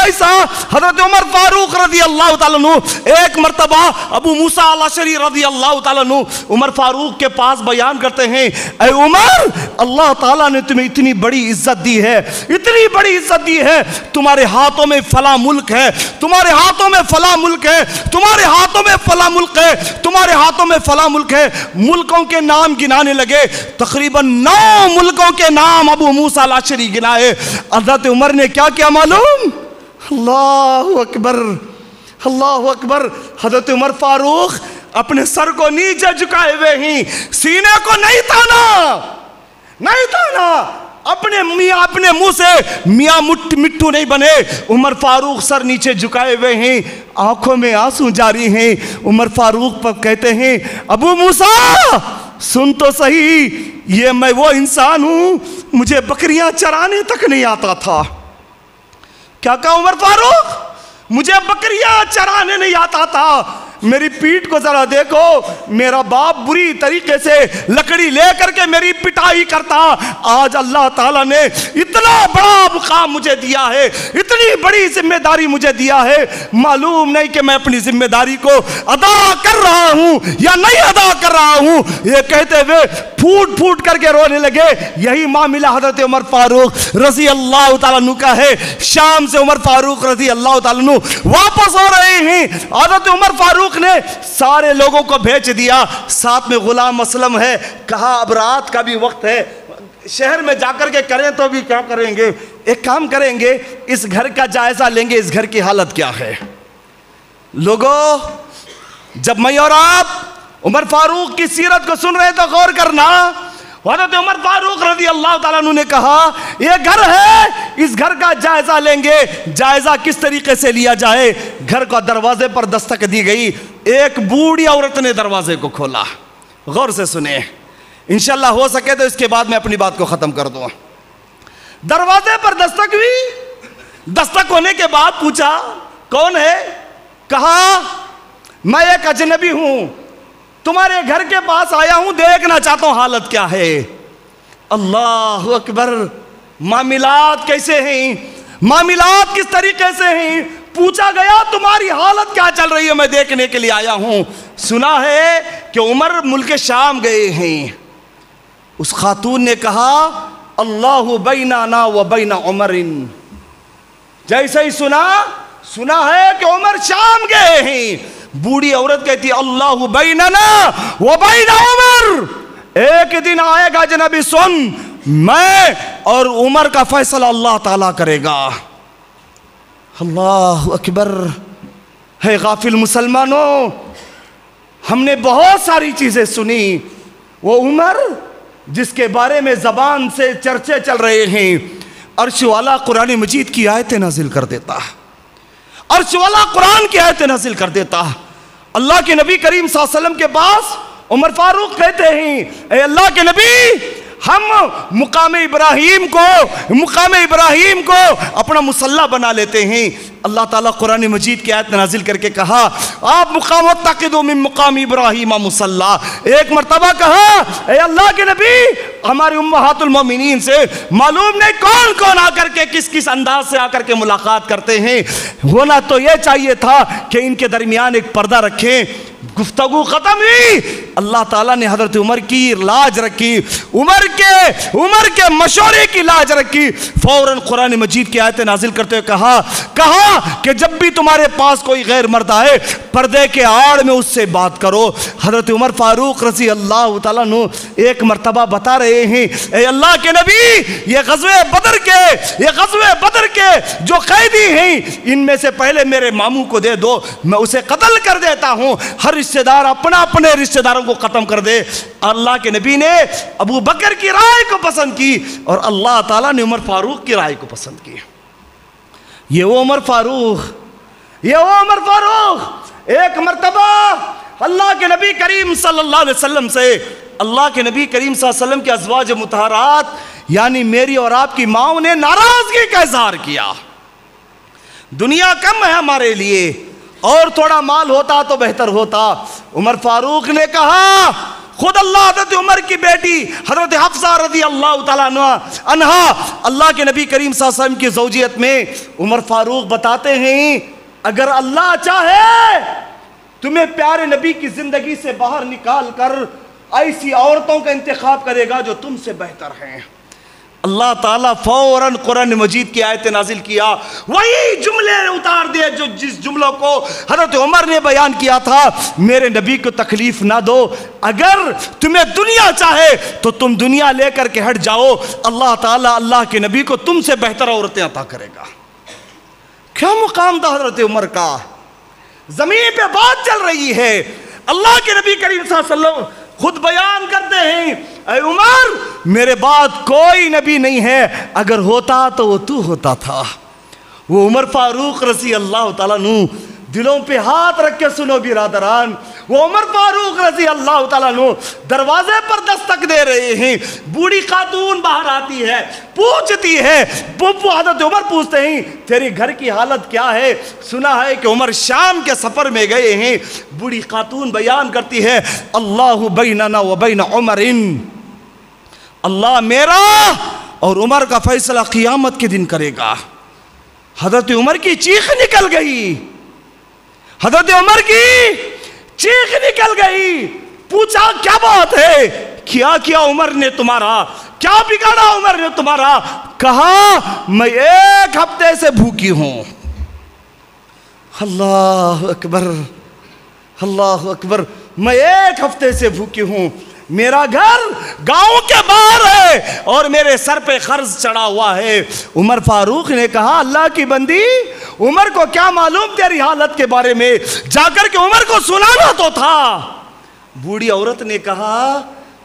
ایسا حضرت عمر فاروق رضی اللہ تعالیٰ عنہ ایک مرتبہ ابو موسیٰ الاشعری رضی اللہ تعالیٰ عنہ عمر فاروق کے پاس بیان کرتے ہیں، اے عمر، اللہ تعالیٰ نے تمہیں اتنی بڑی عزت دی ہے، اتنی بڑی عزت دی ہے، تمہارے ہاتھوں میں فلاں ملک ہے، تمہارے ہاتھوں میں فلاں ملک ہے، تمہارے ہاتھوں میں فلاں ملک ہے، تمہارے ہاتھوں میں فلاں ملک ہے۔ ملکوں کے نام گنانے لگے، تقریباً 9 ملکوں کے نام ابو موسیٰ الاشعری گنائے۔ حضرت عمر نے کیا کیا معلوم؟ اللہ اکبر، اللہ اکبر۔ حضرت عمر فاروق اپنے سر کو نیچے جھکائے ہوئے ہیں، سینے کو نہیں تانا، اپنے منہ سے میاں مٹھو نہیں بنے۔ عمر فاروق سر نیچے جھکائے ہوئے ہیں، آنکھوں میں آنسو جاری ہیں۔ عمر فاروق پر کہتے ہیں، ابو موسیٰ سن تو صحیح، یہ میں وہ انسان ہوں، مجھے بکریاں چرانے تک نہیں آتا تھا۔ کیا کہا عمر فاروق؟ مجھے بکریاں چرانے نہیں آتا تھا۔ میری پیٹھ کو ذرا دیکھو، میرا باپ بری طریقے سے لکڑی لے کر کے میری پٹائی کرتا۔ آج اللہ تعالیٰ نے اتنا بڑا مقام مجھے دیا ہے، اتنی بڑی ذمہ داری مجھے دیا ہے، معلوم نہیں کہ میں اپنی ذمہ داری کو ادا کر رہا ہوں یا نہیں ادا کر رہا ہوں۔ یہ کہتے ہوئے پھوٹ کر کے رونے لگے۔ یہی معاملہ حضرت عمر فاروق رضی اللہ تعالیٰ عنہ کا ہے۔ شام سے عمر فاروق رضی اللہ تعالیٰ عنہ واپس ہو رہے ہیں۔ حضرت عمر فاروق نے سارے لوگوں کو بھیج دیا، ساتھ میں غلام اسلم ہے۔ کہا اب رات کا بھی وقت ہے، شہر میں جا کر کے کریں تو بھی کیا کریں گے، ایک کام کریں گے، اس گھر کا جائزہ لیں گے، اس گھر کی حالت کیا ہے۔ لوگوں، جب میں اور آپ عمر فاروق کی سیرت کو سن رہے تو غور کرنا۔ حضرت عمر فاروق رضی اللہ تعالیٰ عنہ نے کہا یہ گھر ہے، اس گھر کا جائزہ لیں گے۔ جائزہ کس طریقے سے لیا جائے؟ گھر کا دروازے پر دستک دی گئی، ایک بوڑھی عورت نے دروازے کو کھولا۔ غور سے سنیں، انشاءاللہ ہو سکے تو اس کے بعد میں اپنی بات کو ختم کر دوں۔ دروازے پر دستک ہوئی، دستک ہونے کے بعد پوچھا کون ہے؟ کہا میں ایک اجنبی ہوں، تمہارے گھر کے پاس آیا ہوں، دیکھنا چاہتا ہوں حالت کیا ہے۔ اللہ اکبر، معاملات کیسے ہیں، معاملات کس طریقے سے ہیں؟ پوچھا گیا تمہاری حالت کیا چل رہی ہے، میں دیکھنے کے لیے آیا ہوں۔ سنا ہے کہ عمر ملک شام گئے ہیں۔ اس خاتون نے کہا اللہ بیننا و بین عمر، جیسے ہی سنا ہے کہ عمر شام گئے ہیں، بوڑھی عورت کہتی اللہ بیننا و بین عمر، ایک دن آئے گا جنابی سن، میں اور عمر کا فیصلہ اللہ تعالیٰ کرے گا۔ اللہ اکبر۔ ہے غافل مسلمانوں، ہم نے بہت ساری چیزیں سنی۔ وہ عمر جس کے بارے میں زبان سے چرچے چل رہے ہیں، عرش والا قرآن مجید کی آیتیں نازل کر دیتا، عرش والا قرآن کی آیتیں نازل کر دیتا۔ اللہ کے نبی کریم صلی اللہ علیہ وسلم کے پاس عمر فاروق کہتے ہیں اے اللہ کے نبی ہم مقام ابراہیم کو اپنا مصلی بنا لیتے ہیں۔ اللہ تعالیٰ قرآن مجید کی آیت نازل کر کے کہا آپ مقام واتخذوا من مقام ابراہیم مصلی، ایک مرتبہ کہا اے اللہ کے نبی ہماری امہات المومنین سے معلوم نہیں کون کون آ کر کے کس کس انداز سے آ کر کے ملاقات کرتے ہیں، ہونا تو یہ چاہیے تھا کہ ان کے درمیان ایک پردہ رکھیں۔ گفتگو ختم ہوئی، اللہ تعالیٰ نے حضرت عمر کی لاج رکھی، عمر کے مشورے کی لاج رکھی، فوراً قرآن مجید کی آیتیں نازل کرتے ہوئے کہا کہ جب بھی تمہارے پاس کوئی غیر مرد آئے پردے کے آڑ میں اس سے بات کرو۔ حضرت عمر فاروق رضی اللہ تعالیٰ عنہ ایک مرتبہ بتا رہے ہیں اے اللہ کے نبی یہ غزوہ بدر کے جو قیدی ہیں ان میں سے پہلے میرے ماموں کو دے دو، میں اسے قتل کر دیتا ہوں۔ ہر رشتہ دار اپنے رشتہ داروں کو ختم کر دے۔ اللہ کے نبی نے ابو بکر کی رائے کو پسند کی اور اللہ تعالیٰ نے عمر فاروق کی رائے کو پسند کی۔ یہ وہ عمر فاروق ایک مرتبہ اللہ کے نبی کریم صلی اللہ علیہ وسلم سے، اللہ کے نبی کریم صلی اللہ علیہ وسلم کے ازواج مطہرات یعنی میری اور آپ کی ماں نے ناراضگی کا اظہار کیا، دنیا کم ہے ہمارے لیے اور تھوڑا مال ہوتا تو بہتر ہوتا۔ عمر فاروق نے کہا خود اللہ حضرت عمر کی بیٹی حضرت حفصہ رضی اللہ تعالیٰ عنہا اللہ کے نبی کریم صلی اللہ علیہ وسلم کی زوجیت میں عمر فاروق بتاتے ہیں اگر اللہ چاہے تمہیں پیارے نبی کی زندگی سے باہر نکال کر ایسی عورتوں کا انتخاب کرے گا جو تم سے بہتر ہیں۔ اللہ تعالیٰ فوراً قرآن مجید کی آیت نازل کیا، وہی جملے اتار دیے جو جس جملوں کو حضرت عمر نے بیان کیا تھا، میرے نبی کو تکلیف نہ دو، اگر تمہیں دنیا چاہے تو تم دنیا لے کر کے ہٹ جاؤ، اللہ تعالیٰ اللہ کے نبی کو تم سے بہتر عورتیں عطا کرے گا۔ کیا مقام تھا حضرت عمر کا، زمین پہ بات چل رہی ہے، اللہ کے نبی کریم صلی اللہ علیہ وسلم خود بیان کرتے ہیں اے عمر میرے بعد کوئی نبی نہیں ہے، اگر ہوتا تو وہ تو ہوتا تھا۔ وہ عمر فاروق رضی اللہ تعالیٰ عنہ دلوں پہ ہاتھ رکھ کے سنو برادران، وہ عمر فاروق رضی اللہ تعالیٰ عنہ دروازے پر دستک دے رہے ہیں، بوڑھی خاتون باہر آتی ہے پوچھتی ہے، حضرت عمر پوچھتے ہیں تیری گھر کی حالت کیا ہے، سنا ہے کہ عمر شام کے سفر میں گئے ہیں۔ بوڑھی خاتون بیان کرتی ہے اللہ بیننا و بین عمر، اللہ میرا اور عمر کا فیصلہ قیامت کے دن کرے گا۔ حضرت عمر کی چیخ نکل گئی، حضرت عمر کی چیخ نکل گئی، پوچھا کیا بات ہے، کیا عمر نے تمہارا، کیا بگاڑا عمر نے تمہارا؟ کہا میں ایک ہفتے سے بھوکی ہوں۔ اللہ اکبر اللہ اکبر، میں ایک ہفتے سے بھوکی ہوں، میرا گھر گاؤں کے باہر ہے اور میرے سر پہ قرض چڑھا ہوا ہے۔ عمر فاروق نے کہا اللہ کی بندی عمر کو کیا معلوم تیری حالت کے بارے میں، جا کر کے عمر کو سنانا تو تھا۔ بوڑھی عورت نے کہا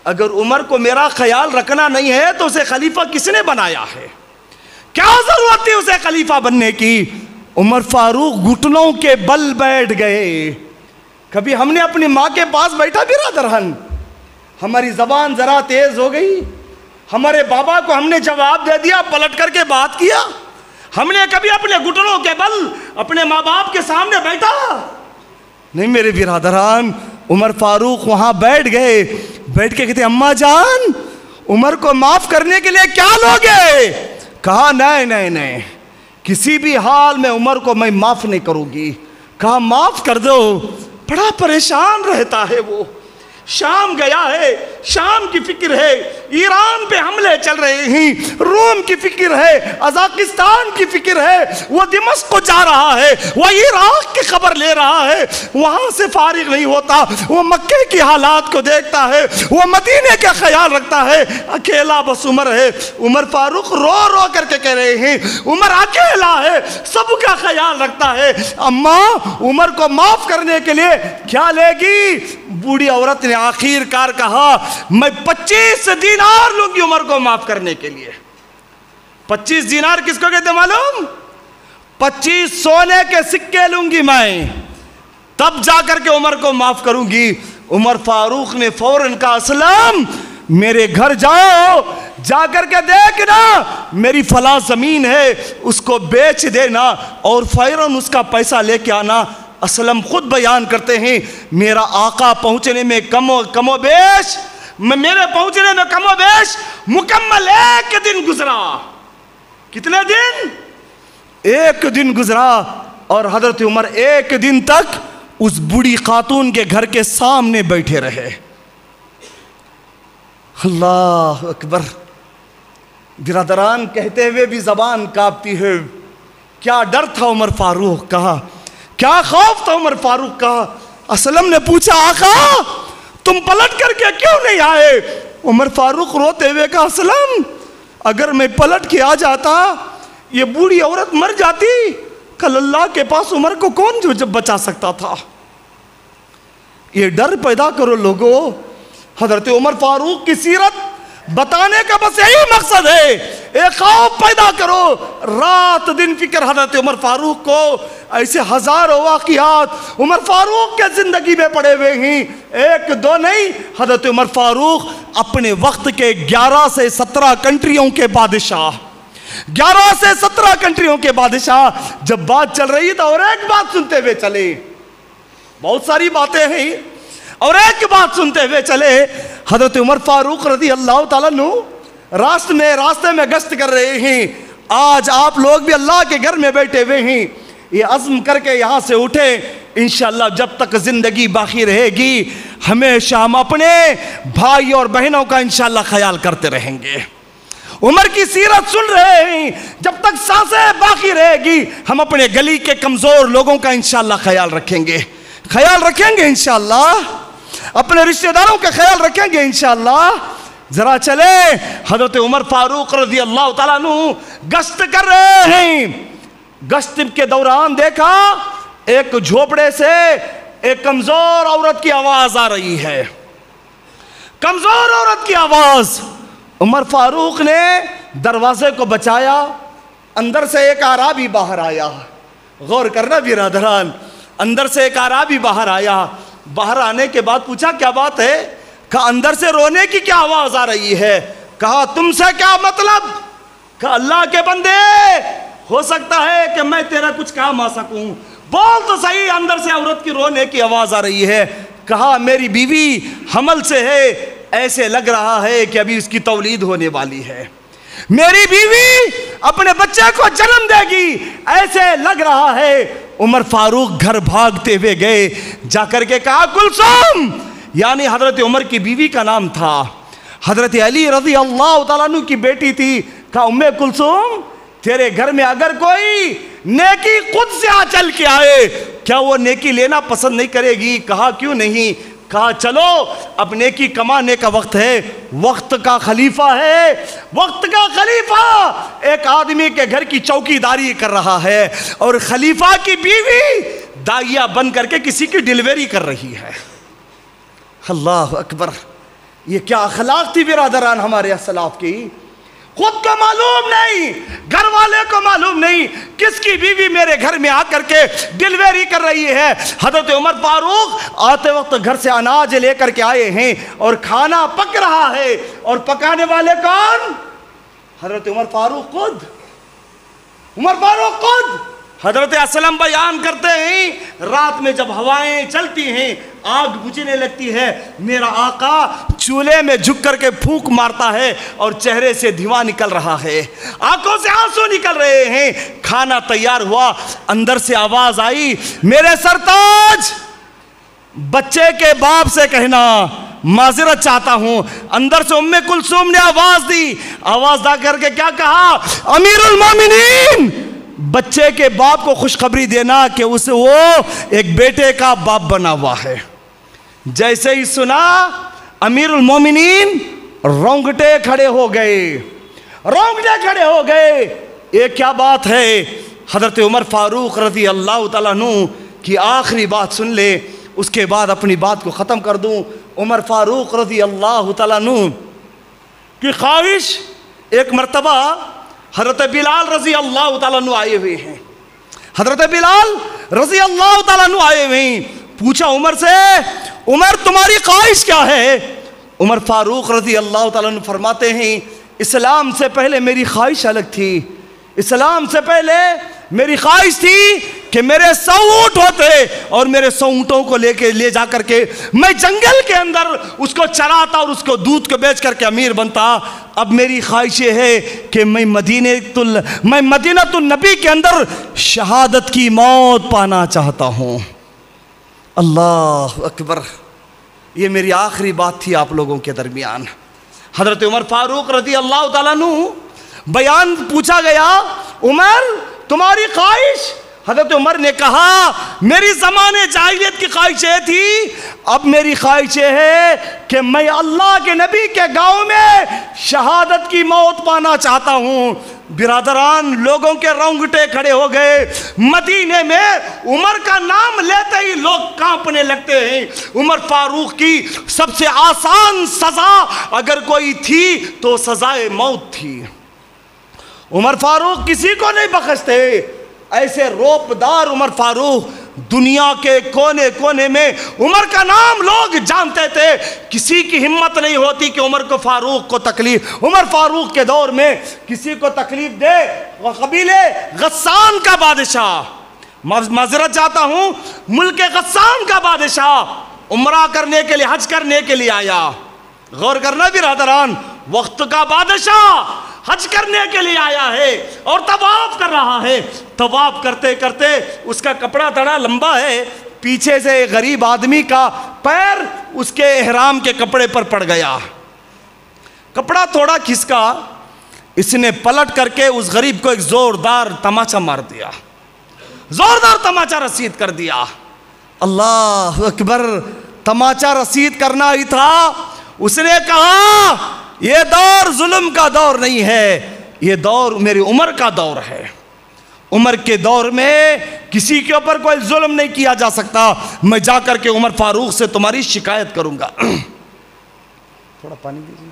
اگر عمر کو میرا خیال رکھنا نہیں ہے تو اسے خلیفہ کس نے بنایا ہے، کیا ضرورت تھی اسے خلیفہ بننے کی؟ عمر فاروق گھٹنوں کے بل بیٹھ گئے۔ کبھی ہم نے اپنی ماں کے پاس بیٹھا برادران، ہماری زبان ذرا تیز ہو گئی، ہمارے بابا کو ہم نے جواب دے دیا، پلٹ کر کے بات کیا، ہم نے کبھی اپنے گھٹنوں کے بل اپنے ماں باپ کے سامنے بیٹھا نہیں میرے برادران۔ عمر فاروق وہاں بیٹھ گئے، بیٹھ کے کہتے اماں جان عمر کو معاف کرنے کے لیے کیا لوگے؟ کہا نہیں کسی بھی حال میں عمر کو میں معاف نہیں کروں گی۔ کہا معاف کر دو، بڑا پریشان رہتا ہے وہ، شام گیا ہے، شام کی فکر ہے، ایران پہ حملے چل رہے ہیں، روم کی فکر ہے، ازاکستان کی فکر ہے، وہ دمشق کو جا رہا ہے، وہ عراق کی خبر لے رہا ہے، وہاں سے فارغ نہیں ہوتا، وہ مکے کی حالات کو دیکھتا ہے، وہ مدینے کا خیال رکھتا ہے، اکیلا بس عمر ہے۔ عمر فاروق رو رو کر کے کہہ رہے ہیں عمر اکیلا ہے، سب کا خیال رکھتا ہے، اماں عمر کو معاف کرنے کے لیے کیا لے گی؟ بوڑھی عورت نے آخر کار کہا میں 25 دینار لوں گی عمر کو معاف کرنے کے لیے۔ 25 دینار کس کو کہتے معلوم؟ 25 سونے کے سکے لوں گی میں، تب جا کر کے عمر کو معاف کروں گی۔ عمر فاروق نے فوراً کہا اسلم میرے گھر جاؤ، جا کر کے دیکھنا میری فلاں زمین ہے اس کو بیچ دینا اور فوراً اس کا پیسہ لے کے آنا۔ اسلم خود بیان کرتے ہیں میرا آقا پہنچنے میں کم و بیش مکمل 1 دن گزرا۔ کتنے دن؟ 1 دن گزرا، اور حضرت عمر 1 دن تک اس بوڑھی خاتون کے گھر کے سامنے بیٹھے رہے۔ اللہ اکبر۔ برادران کہتے ہوئے بھی زبان کانپتی ہے۔ کیا ڈر تھا عمر فاروق کا، کیا خوف تھا عمر فاروق کا۔ اسلم نے پوچھا آقا تم پلٹ کر کے کیوں نہیں آئے؟ عمر فاروق روتے ہوئے کہا اسلم اگر میں پلٹ کے آ جاتا یہ بوڑھی عورت مر جاتی، کل اللہ کے پاس عمر کو کون جو بچا سکتا تھا؟ یہ ڈر پیدا کرو لوگو۔ حضرت عمر فاروق کی سیرت بتانے کا بس یہی مقصد ہے، ایک خوف پیدا کرو۔ رات دن فکر حضرت عمر فاروق کو، ایسے ہزاروں واقعات عمر فاروق کے زندگی میں پڑے ہوئے ہیں، 1 2 نہیں۔ حضرت عمر فاروق اپنے وقت کے 11 سے 17 کنٹریوں کے بادشاہ، 11 سے 17 کنٹریوں کے بادشاہ جب بات چل رہی تو اور ایک بات سنتے ہوئے چلے، بہت ساری باتیں ہیں اور ایک بات سنتے ہوئے چلے۔ حضرت عمر فاروق رضی اللہ تعالیٰ عنہ راستے میں گشت کر رہے ہیں۔ آج آپ لوگ بھی اللہ کے گھر میں بیٹھے ہوئے ہیں، یہ عزم کر کے یہاں سے اٹھے انشاءاللہ جب تک زندگی باقی رہے گی ہمیشہ ہم اپنے بھائی اور بہنوں کا انشاءاللہ خیال کرتے رہیں گے۔ عمر کی سیرت سن رہے ہیں، جب تک سانسیں باقی رہے گی ہم اپنے گلی کے کمزور لوگوں کا انشاءاللہ خیال رکھیں گے انشاءاللہ، اپنے رشتہ داروں کا خیال رکھیں گے انشاءاللہ۔ ذرا چلے حضرت عمر فاروق رضی اللہ تعالیٰ عنہ گشت کر رہے ہیں۔ گشت کے دوران دیکھا ایک جھوپڑے سے ایک کمزور عورت کی آواز آ رہی ہے، کمزور عورت کی آواز۔ عمر فاروق نے دروازے کو بچایا، اندر سے ایک اعرابی باہر آیا۔ غور کرنا برادران، اندر سے ایک اعرابی باہر آیا، باہر آنے کے بعد پوچھا کیا بات ہے؟ کہا اندر سے رونے کی کیا آواز آ رہی ہے؟ کہا تم سے کیا مطلب؟ کہا اللہ کے بندے ہو سکتا ہے کہ میں تیرا کچھ کام آ سکوں، بول تو صحیح، اندر سے عورت کی رونے کی آواز آ رہی ہے۔ کہا میری بیوی حمل سے ہے، ایسے لگ رہا ہے کہ ابھی اس کی تولید ہونے والی ہے، میری بیوی اپنے بچے کو جنم دے گی، ایسے لگ رہا ہے۔ عمر فاروق گھر بھاگتے ہوئے گئے، جا کر کے کہا کلثوم، یعنی حضرت عمر کی بیوی کا نام تھا، حضرت علی رضی اللہ تعالیٰ عنہ کی بیٹی تھی۔ کہا ام کلثوم تیرے گھر میں اگر کوئی نیکی خود سے چل کے آئے کیا وہ نیکی لینا پسند نہیں کرے گی؟ کہا کیوں نہیں؟ کہا چلو اب نیکی کمانے کا وقت ہے، وقت کا خلیفہ ہے، وقت کا خلیفہ ایک آدمی کے گھر کی چوکی داری کر رہا ہے اور خلیفہ کی بیوی دائیا بن کر کے کسی کی ڈیلیوری کر رہی ہے۔ اللہ اکبر، یہ کیا اخلاق تھی برادران ہمارے اسلاف کی؟ خود کو معلوم نہیں، گھر والے کو معلوم نہیں کس کی بیوی میرے گھر میں آ کر کے ڈیلیوری کر رہی ہے۔ حضرت عمر فاروق آتے وقت گھر سے اناج لے کر کے آئے ہیں اور کھانا پک رہا ہے، اور پکانے والے کون؟ حضرت عمر فاروق خود۔ حضرت اسلم بیان کرتے ہیں رات میں جب ہوائیں چلتی ہیں آگ بجھنے لگتی ہے، میرا آقا چولہے میں جھک کر کے پھونک مارتا ہے اور چہرے سے دھواں نکل رہا ہے، آنکھوں سے آنسو نکل رہے ہیں۔ کھانا تیار ہوا، اندر سے آواز آئی میرے سرتاج بچے کے باپ سے کہنا معذرت چاہتا ہوں۔ اندر سے ام کلثوم نے آواز دی، آواز دا کر کے کیا کہا؟ امیر المومنین بچے کے باپ کو خوشخبری دینا کہ اسے وہ ایک بیٹے کا باپ بنا ہوا ہے۔ جیسے ہی سنا امیر المومنین رونگٹے کھڑے ہو گئے، یہ کیا بات ہے؟ حضرت عمر فاروق رضی اللہ تعالیٰ عنہ کی آخری بات سن لے، اس کے بعد اپنی بات کو ختم کر دوں۔ عمر فاروق رضی اللہ تعالیٰ عنہ کی خواہش، ایک مرتبہ حضرت بلال رضی اللہ تعالیٰ عنہ آئے ہوئے ہیں، حضرت بلال رضی اللہ تعالیٰ عنہ آئے ہوئے ہیں، پوچھا عمر سے عمر تمہاری خواہش کیا ہے؟ عمر فاروق رضی اللہ تعالیٰ عنہ فرماتے ہیں اسلام سے پہلے میری خواہش الگ تھی. اسلام سے پہلے میری خواہش تھی کہ میرے 100 اونٹ ہوتے اور میرے 100 اونٹوں کو لے جا کر کے میں جنگل کے اندر اس کو چراتا اور اس کو دودھ کو بیچ کر کے امیر بنتا. اب میری خواہش یہ ہے کہ میں مدینۃ النبی کے اندر شہادت کی موت پانا چاہتا ہوں. اللہ اکبر. یہ میری آخری بات تھی آپ لوگوں کے درمیان. حضرت عمر فاروق رضی اللہ تعالیٰ عنہ بیان پوچھا گیا عمر تمہاری خواہش؟ حضرت عمر نے کہا میری زمانے جاہلیت کی خواہش یہ تھی، اب میری خواہش یہ ہے کہ میں اللہ کے نبی کے گاؤں میں شہادت کی موت پانا چاہتا ہوں. برادران لوگوں کے رونگٹے کھڑے ہو گئے. مدینے میں عمر کا نام لیتے ہی لوگ کانپنے لگتے ہیں. عمر فاروق کی سب سے آسان سزا اگر کوئی تھی تو سزائے موت تھی. عمر فاروق کسی کو نہیں بخشتے. ایسے روپدار عمر فاروق دنیا کے کونے کونے میں عمر کا نام لوگ جانتے تھے. کسی کی ہمت نہیں ہوتی کہ عمر فاروق کے دور میں کسی کو تکلیف دے. قبیلے غسان کا بادشاہ، معذرت چاہتا ہوں، ملک غسان کا بادشاہ عمرہ کرنے کے لیے، حج کرنے کے لیے آیا. غور کرنا برادران، وقت کا بادشاہ حج کرنے کے لیے آیا ہے اور طواف کر رہا ہے. طواف کرتے کرتے اس کا کپڑا تھوڑا لمبا ہے، پیچھے سے غریب آدمی کا پیر اس کے احرام کے کپڑے پر پڑ گیا. کپڑا تھوڑا کھسکا، اس نے پلٹ کر کے اس غریب کو ایک زوردار تماچا مار دیا، زوردار تماچا رسید کر دیا. اللہ اکبر. تماچا رسید کرنا ہی تھا. اس نے کہا یہ دور ظلم کا دور نہیں ہے، یہ دور میری عمر کا دور ہے. عمر کے دور میں کسی کے اوپر کوئی ظلم نہیں کیا جا سکتا. میں جا کر کے عمر فاروق سے تمہاری شکایت کروں گا. تھوڑا پانی دیجیے.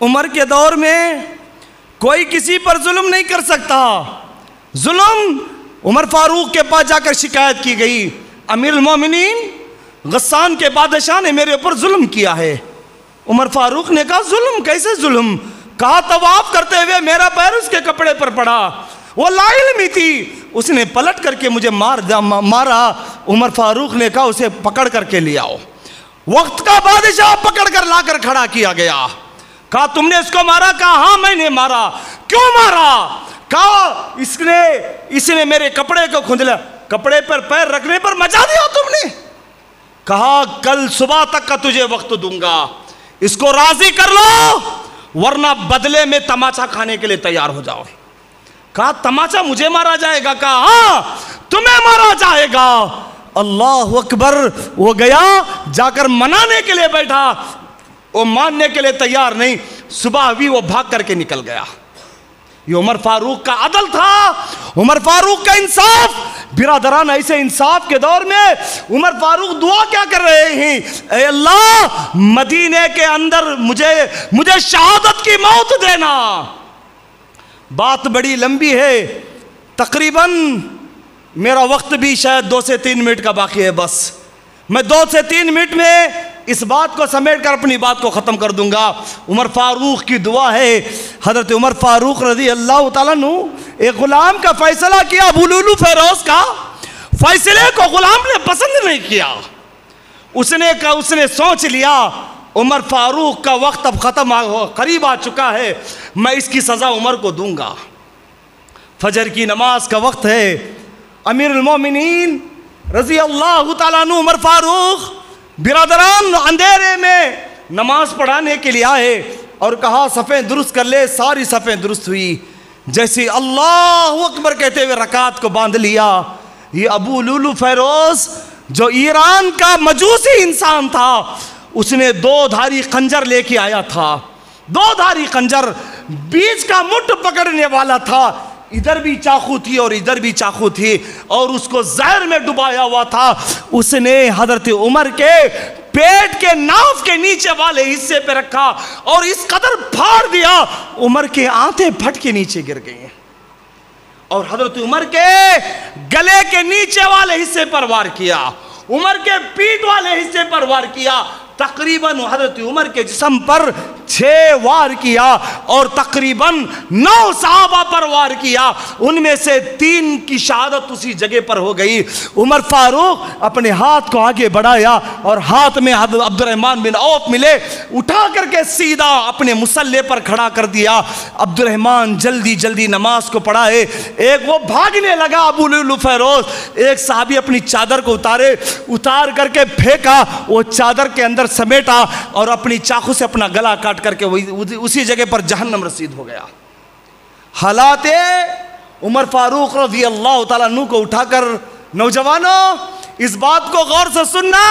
عمر کے دور میں کوئی کسی پر ظلم نہیں کر سکتا. ظلم عمر فاروق کے پاس جا کر شکایت کی گئی. امیر المومنین غسان کے بادشاہ نے میرے اوپر ظلم کیا ہے. عمر فاروق نے کہا ظلم؟ کیسے ظلم؟ کہا طواف کرتے ہوئے میرا پیر اس کے کپڑے پر پڑا، وہ لا علمی تھی، اس نے پلٹ کر کے مجھے مارا. عمر فاروق نے کہا اسے پکڑ کر کے لے آؤ. وقت کا بادشاہ پکڑ کر لا کر کھڑا کیا گیا. کہا تم نے اس کو مارا؟ کہا ہاں میں نے مارا. کیوں مارا؟ کہا اس نے میرے کپڑے کو کھندلا، کپڑے پر پیر رکھنے پر مچا دیا تم نے. کہا کل صبح تک کا تجھے وقت دوں گا، اس کو راضی کر لو ورنہ بدلے میں تماچا کھانے کے لیے تیار ہو جاؤ. کہا تماچا مجھے مارا جائے گا؟ کہا ہاں تمہیں مارا جائے گا. اللہ اکبر. وہ گیا، جا کر منانے کے لیے بیٹھا، وہ ماننے کے لیے تیار نہیں. صبح بھی وہ بھاگ کر کے نکل گیا. یہ عمر فاروق کا عدل تھا، عمر فاروق کا انصاف. برادران ایسے انصاف کے دور میں عمر فاروق دعا کیا کر رہے ہیں؟ اے اللہ مدینے کے اندر مجھے شہادت کی موت دینا. بات بڑی لمبی ہے، تقریباً میرا وقت بھی شاید 2 سے 3 منٹ کا باقی ہے. بس میں 2 سے 3 منٹ میں اس بات کو سمیٹ کر اپنی بات کو ختم کر دوں گا. عمر فاروق کی دعا ہے. حضرت عمر فاروق رضی اللہ تعالیٰ عنہ ایک غلام کا فیصلہ کیا، ابو لولو فیروز کا. فیصلے کو غلام نے پسند نہیں کیا. اس نے سوچ لیا عمر فاروق کا وقت اب قریب آ چکا ہے، میں اس کی سزا عمر کو دوں گا. فجر کی نماز کا وقت ہے. امیر المومنین رضی اللہ تعالیٰ عنہ عمر فاروق برادران اندھیرے میں نماز پڑھانے کے لیے آئے اور کہا صفیں درست کر لے. ساری صفیں درست ہوئی. جیسے اللہ اکبر کہتے ہوئے رکعت کو باندھ لیا. یہ ابو لولو فیروز جو ایران کا مجوسی انسان تھا، اس نے 2 دھاری خنجر لے کے آیا تھا. 2 دھاری خنجر، بیچ کا مٹھ پکڑنے والا تھا. ادھر بھی چاقو تھی اور ادھر بھی چاقو تھی اور اس کو زہر میں ڈبایا ہوا تھا. اس نے حضرت عمر کے پیٹ کے ناف کے نیچے والے حصے پہ رکھا اور اس قدر پھاڑ دیا عمر کے آنتیں پھٹ کے نیچے گر گئی، اور حضرت عمر کے گلے کے نیچے والے حصے پر وار کیا، عمر کے پیٹ والے حصے پر وار کیا، تقریباً حضرت عمر کے جسم پر 6 وار کیا اور تقریباً 9 صحابہ پر وار کیا، ان میں سے 3 کی شہادت اسی جگہ پر ہو گئی۔ عمر فاروق اپنے ہاتھ کو آگے بڑھایا اور ہاتھ میں حضرت عبد الرحمن بن عوف ملے، اٹھا کر کے سیدھا اپنے مصلے پر کھڑا کر دیا۔ عبد الرحمن جلدی جلدی نماز کو پڑھائے، ایک وہ بھاگنے لگا ابو لؤلؤ فیروز، ایک صحابی اپنی چادر کو اتار کر کے پھینکا، وہ چادر کے اندر سمیٹا اور اپنی چاقو سے اپنا گلا کاٹ کر کے اسی جگہ پر جہنم رسید ہو گیا۔ حالات عمر فاروق رضی اللہ تعالیٰ عنہ کو اٹھا کر، نوجوانوں اس بات کو غور سے سننا،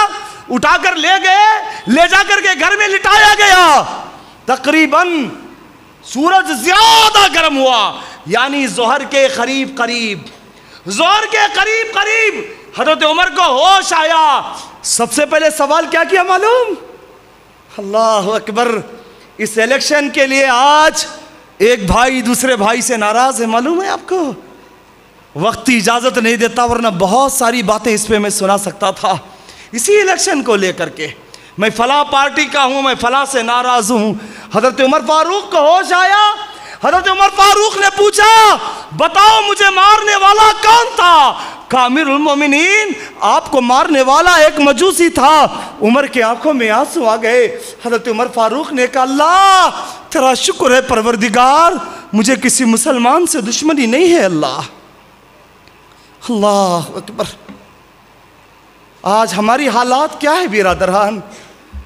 اٹھا کر لے گئے، لے جا کر کے گھر میں لٹایا گیا، تقریباً سورج زیادہ گرم ہوا، یعنی ظہر کے قریب حضرت عمر کو ہوش آیا۔ سب سے پہلے سوال کیا معلوم؟ اللہ اکبر، اس الیکشن کے لیے آج ایک بھائی دوسرے بھائی سے ناراض ہے، معلوم ہے آپ کو؟ وقتی اجازت نہیں دیتا ورنہ بہت ساری باتیں اس پہ میں سنا سکتا تھا، اسی الیکشن کو لے کر کے، میں فلاں پارٹی کا ہوں، میں فلاں سے ناراض ہوں۔ حضرت عمر فاروق کو ہوش آیا، حضرت عمر فاروق نے پوچھا بتاؤ مجھے مارنے والا کون تھا؟ کہا امیر المومنین آپ کو مارنے والا ایک مجوسی تھا۔ عمر کی آنکھوں میں آنسو آ گئے۔ حضرت عمر فاروق نے کہا اللہ تیرا شکر ہے پروردگار، مجھے کسی مسلمان سے دشمنی نہیں ہے۔ اللہ اکبر۔ آج ہماری حالات کیا ہے برادران؟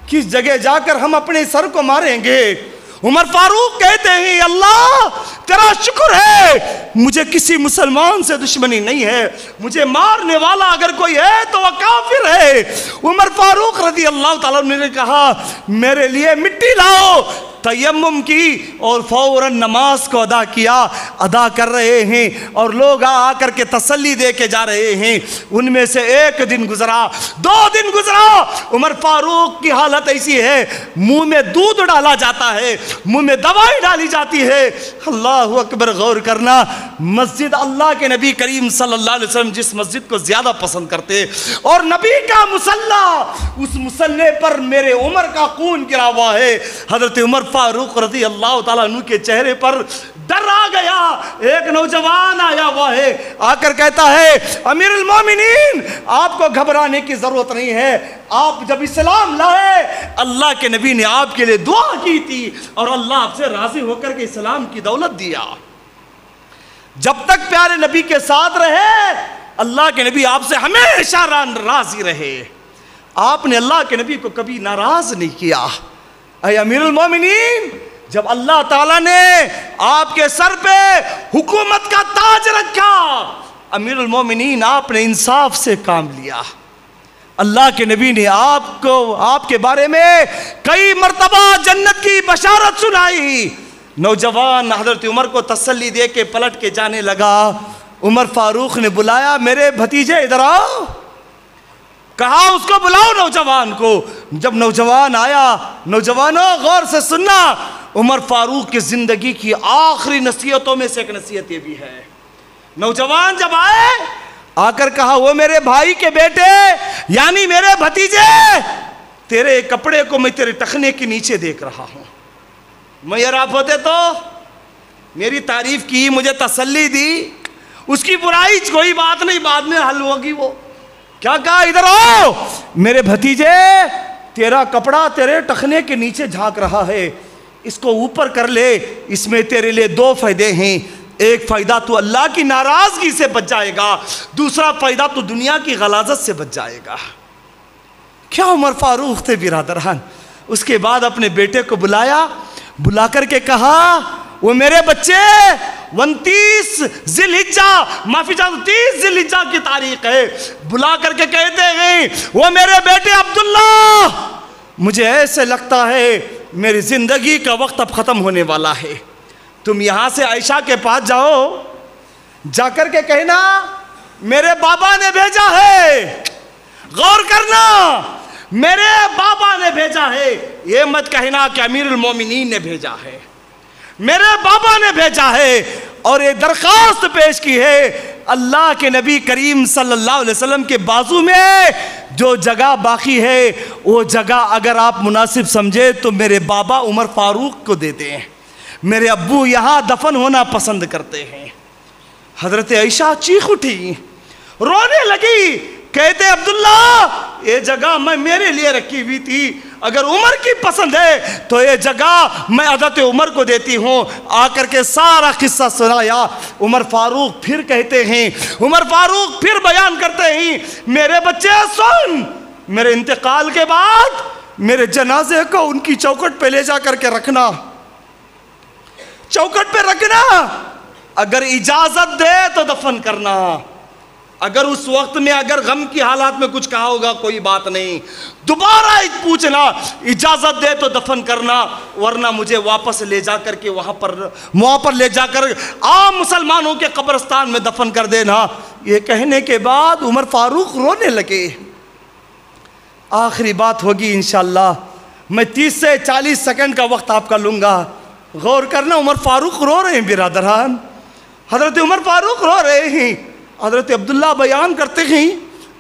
کس جگہ جا کر ہم اپنے سر کو ماریں گے؟ عمر فاروق کہتے ہیں اللہ تیرا شکر ہے مجھے کسی مسلمان سے دشمنی نہیں ہے، مجھے مارنے والا اگر کوئی ہے تو وہ کافر ہے۔ عمر فاروق رضی اللہ تعالیٰ عنہ نے کہا میرے لیے مٹی لاؤ، تیمم کی اور فوراً نماز کو ادا کر رہے ہیں، اور لوگ آ کر کے تسلی دے کے جا رہے ہیں۔ ان میں سے ایک دن گزرا، 2 دن گزرا، عمر فاروق کی حالت ایسی ہے منہ میں دودھ ڈالا جاتا ہے، منہ میں دوائی ڈالی جاتی ہے۔ اللہ اکبر، غور کرنا، مسجد اللہ کے نبی کریم صلی اللہ علیہ وسلم جس مسجد کو زیادہ پسند کرتے، اور نبی کا مصلی، اس مصلی پر میرے عمر کا خون گرا ہوا ہے۔ حضرت عمر فاروق رضی اللہ تعالیٰ عنہ کے چہرے پر ڈر آ گیا۔ ایک نوجوان آیا ہوا ہے، آ کر کہتا ہے امیر المومنین آپ کو گھبرانے کی ضرورت نہیں ہے، آپ جب اسلام لائے اللہ کے نبی نے آپ کے لیے دعا کی تھی اور اللہ آپ سے راضی ہو کر کے اسلام کی دولت دیا۔ جب تک پیارے نبی کے ساتھ رہے اللہ کے نبی آپ سے ہمیشہ راضی رہے، آپ نے اللہ کے نبی کو کبھی ناراض نہیں کیا۔ اے امیر المومنین جب اللہ تعالیٰ نے آپ کے سر پہ حکومت کا تاج رکھا، امیر المومنین آپ نے انصاف سے کام لیا۔ اللہ کے نبی نے آپ کے بارے میں کئی مرتبہ جنت کی بشارت سنائی۔ نوجوان حضرت عمر کو تسلی دے کے پلٹ کے جانے لگا۔ عمر فاروق نے بلایا میرے بھتیجے ادھر آؤ، کہا اس کو بلاؤ نوجوان کو۔ جب نوجوان آیا، نوجوانوں غور سے سننا، عمر فاروق کی زندگی کی آخری نصیحتوں میں سے ایک نصیحت یہ بھی ہے۔ نوجوان جب آئے، آ کر کہا وہ میرے بھائی کے بیٹے یعنی میرے بھتیجے، تیرے کپڑے کو میں تیرے ٹخنے کے نیچے دیکھ رہا ہوں، میسر آپ ہوتے تو میری تعریف کی، مجھے تسلی دی، اس کی برائی کوئی بات نہیں، بعد میں حل ہوگی۔ وہ کیا کہا ادھر آؤ میرے بھتیجے، تیرا کپڑا تیرے ٹخنے کے نیچے جھانک رہا ہے، اس کو اوپر کر لے، اس میں تیرے لیے 2 فائدے ہیں۔ ایک فائدہ تو اللہ کی ناراضگی سے بچ جائے گا، دوسرا فائدہ تو دنیا کی غلاظت سے بچ جائے گا۔ کیا عمر فاروق تھے برادران۔ اس کے بعد اپنے بیٹے کو بلایا، بلا کر کے کہا وہ میرے بچے 29 ذی الحجہ، معافی چاہتا 30 ذی الحجہ کی تاریخ ہے، بلا کر کے کہتے ہیں وہ میرے بیٹے عبداللہ، مجھے ایسے لگتا ہے میری زندگی کا وقت اب ختم ہونے والا ہے، تم یہاں سے عائشہ کے پاس جاؤ، جا کر کے کہنا میرے بابا نے بھیجا ہے۔ غور کرنا، میرے بابا نے بھیجا ہے، یہ مت کہنا کہ امیر المومنین نے بھیجا ہے، میرے بابا نے بھیجا ہے، اور یہ درخواست پیش کی ہے اللہ کے نبی کریم صلی اللہ علیہ وسلم کے بازو میں جو جگہ باقی ہے وہ جگہ اگر آپ مناسب سمجھے تو میرے بابا عمر فاروق کو دیتے ہیں، میرے ابو یہاں دفن ہونا پسند کرتے ہیں۔ حضرت عائشہ چیخ اٹھی، رونے لگی، کہتے عبداللہ یہ جگہ میں میرے لیے رکھی ہوئی تھی، اگر عمر کی پسند ہے تو یہ جگہ میں حضرت عمر کو دیتی ہوں۔ آ کر کے سارا قصہ سنایا۔ عمر فاروق پھر کہتے ہیں، عمر فاروق پھر بیان کرتے ہیں، میرے بچے سن، میرے انتقال کے بعد میرے جنازے کو ان کی چوکھٹ پہ لے جا کر کے رکھنا، چوکھٹ پہ رکھنا، اگر اجازت دے تو دفن کرنا، اگر اس وقت میں اگر غم کی حالات میں کچھ کہا ہوگا کوئی بات نہیں، دوبارہ پوچھنا، اجازت دے تو دفن کرنا، ورنہ مجھے واپس لے جا کر کے وہاں پر لے جا کر عام مسلمانوں کے قبرستان میں دفن کر دینا۔ یہ کہنے کے بعد عمر فاروق رونے لگے۔ آخری بات ہوگی انشاءاللہ، میں 30 سے 40 سیکنڈ کا وقت آپ کا لوں گا، غور کرنا۔ عمر فاروق رو رہے ہیں برادران، حضرت عمر فاروق رو رہے ہیں۔ حضرت عبداللہ بیان کرتے ہیں،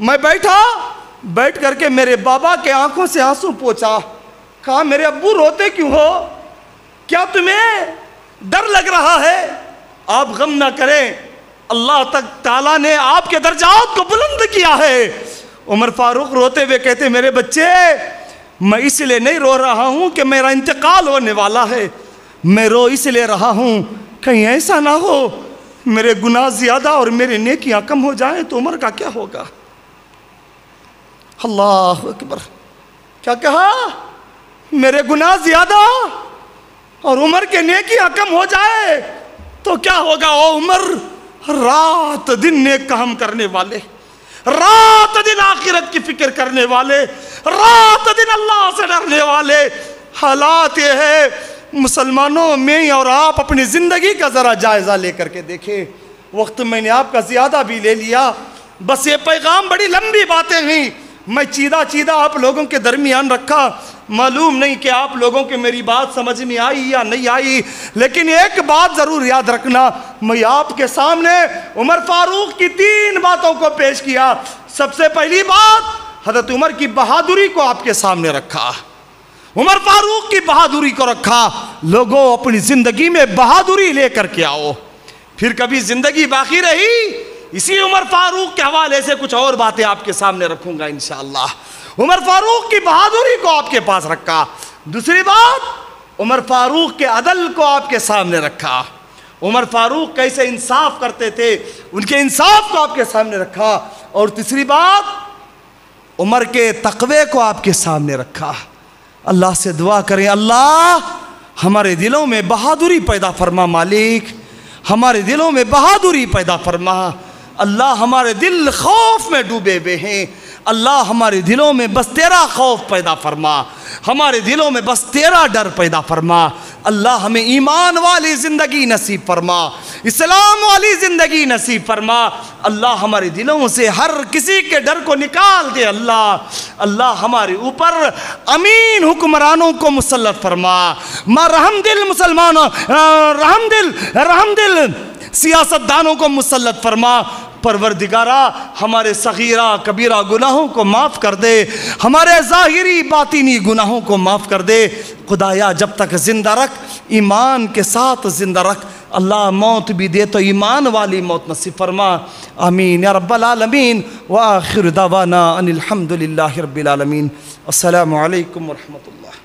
میں بیٹھ کر کے میرے بابا کے آنکھوں سے آنسو پوچھا، کہا میرے ابو روتے کیوں ہو؟ کیا تمہیں ڈر لگ رہا ہے؟ آپ غم نہ کریں، اللہ تعالیٰ نے آپ کے درجات کو بلند کیا ہے۔ عمر فاروق روتے ہوئے کہتے، میرے بچے میں اس لیے نہیں رو رہا ہوں کہ میرا انتقال ہونے والا ہے، میں رو اس لیے رہا ہوں کہیں ایسا نہ ہو میرے گناہ زیادہ اور میرے نیکیاں کم ہو جائیں تو عمر کا کیا ہوگا؟ اللہ اکبر، کیا کہا؟ میرے گناہ زیادہ اور عمر کے نیکیاں کم ہو جائے تو کیا ہوگا؟ او عمر، رات دن نیک کام کرنے والے، رات دن آخرت کی فکر کرنے والے، رات دن اللہ سے ڈرنے والے، حالات یہ ہے مسلمانوں میں اور آپ اپنی زندگی کا ذرا جائزہ لے کر کے دیکھیں۔ وقت میں نے آپ کا زیادہ بھی لے لیا، بس یہ پیغام بڑی لمبی باتیں ہیں، میں چیدہ آپ لوگوں کے درمیان رکھا، معلوم نہیں کہ آپ لوگوں کے میری بات سمجھ میں آئی یا نہیں آئی، لیکن ایک بات ضرور یاد رکھنا، میں آپ کے سامنے عمر فاروق کی 3 باتوں کو پیش کیا۔ سب سے پہلی بات، حضرت عمر کی بہادری کو آپ کے سامنے رکھا، عمر فاروق کی بہادری کو رکھا۔ لوگوں اپنی زندگی میں بہادری لے کر کے آؤ، پھر کبھی زندگی باقی رہی اسی عمر فاروق کے حوالے سے کچھ اور باتیں آپ کے سامنے رکھوں گا انشاءاللہ۔ عمر فاروق کی بہادری کو آپ کے پاس رکھا۔ دوسری بات، عمر فاروق کے عدل کو آپ کے سامنے رکھا، عمر فاروق کیسے انصاف کرتے تھے ان کے انصاف کو آپ کے سامنے رکھا۔ اور تیسری بات، عمر کے تقوی کو آپ کے سامنے رکھا۔ اللہ سے دعا کریں، اللہ ہمارے دلوں میں بہادری پیدا فرما، مالک ہمارے دلوں میں بہادری پیدا فرما۔ اللہ ہمارے دل خوف میں ڈوبے ہوئے ہیں، اللہ ہمارے دلوں میں بس تیرا خوف پیدا فرما، ہمارے دلوں میں بس تیرا ڈر پیدا فرما۔ اللہ ہمیں ایمان والی زندگی نصیب فرما، اسلام والی زندگی نصیب فرما۔ اللہ ہمارے دلوں سے ہر کسی کے ڈر کو نکال دے۔ اللہ ہمارے اوپر امین حکمرانوں کو مسلط فرما، رحم دل مسلمانوں، رحم دل سیاست دانوں کو مسلط فرما۔ پروردگارہ ہمارے صغیرہ کبیرہ گناہوں کو معاف کر دے، ہمارے ظاہری باطنی گناہوں کو معاف کر دے۔ خدایا جب تک زندہ رکھ، ایمان کے ساتھ زندہ رکھ، اللہ موت بھی دے تو ایمان والی موت نصیب فرما، آمین یا رب العالمین۔ وآخر دعوانا ان الحمد للہ رب العالمین۔ السلام علیکم ورحمۃ اللہ۔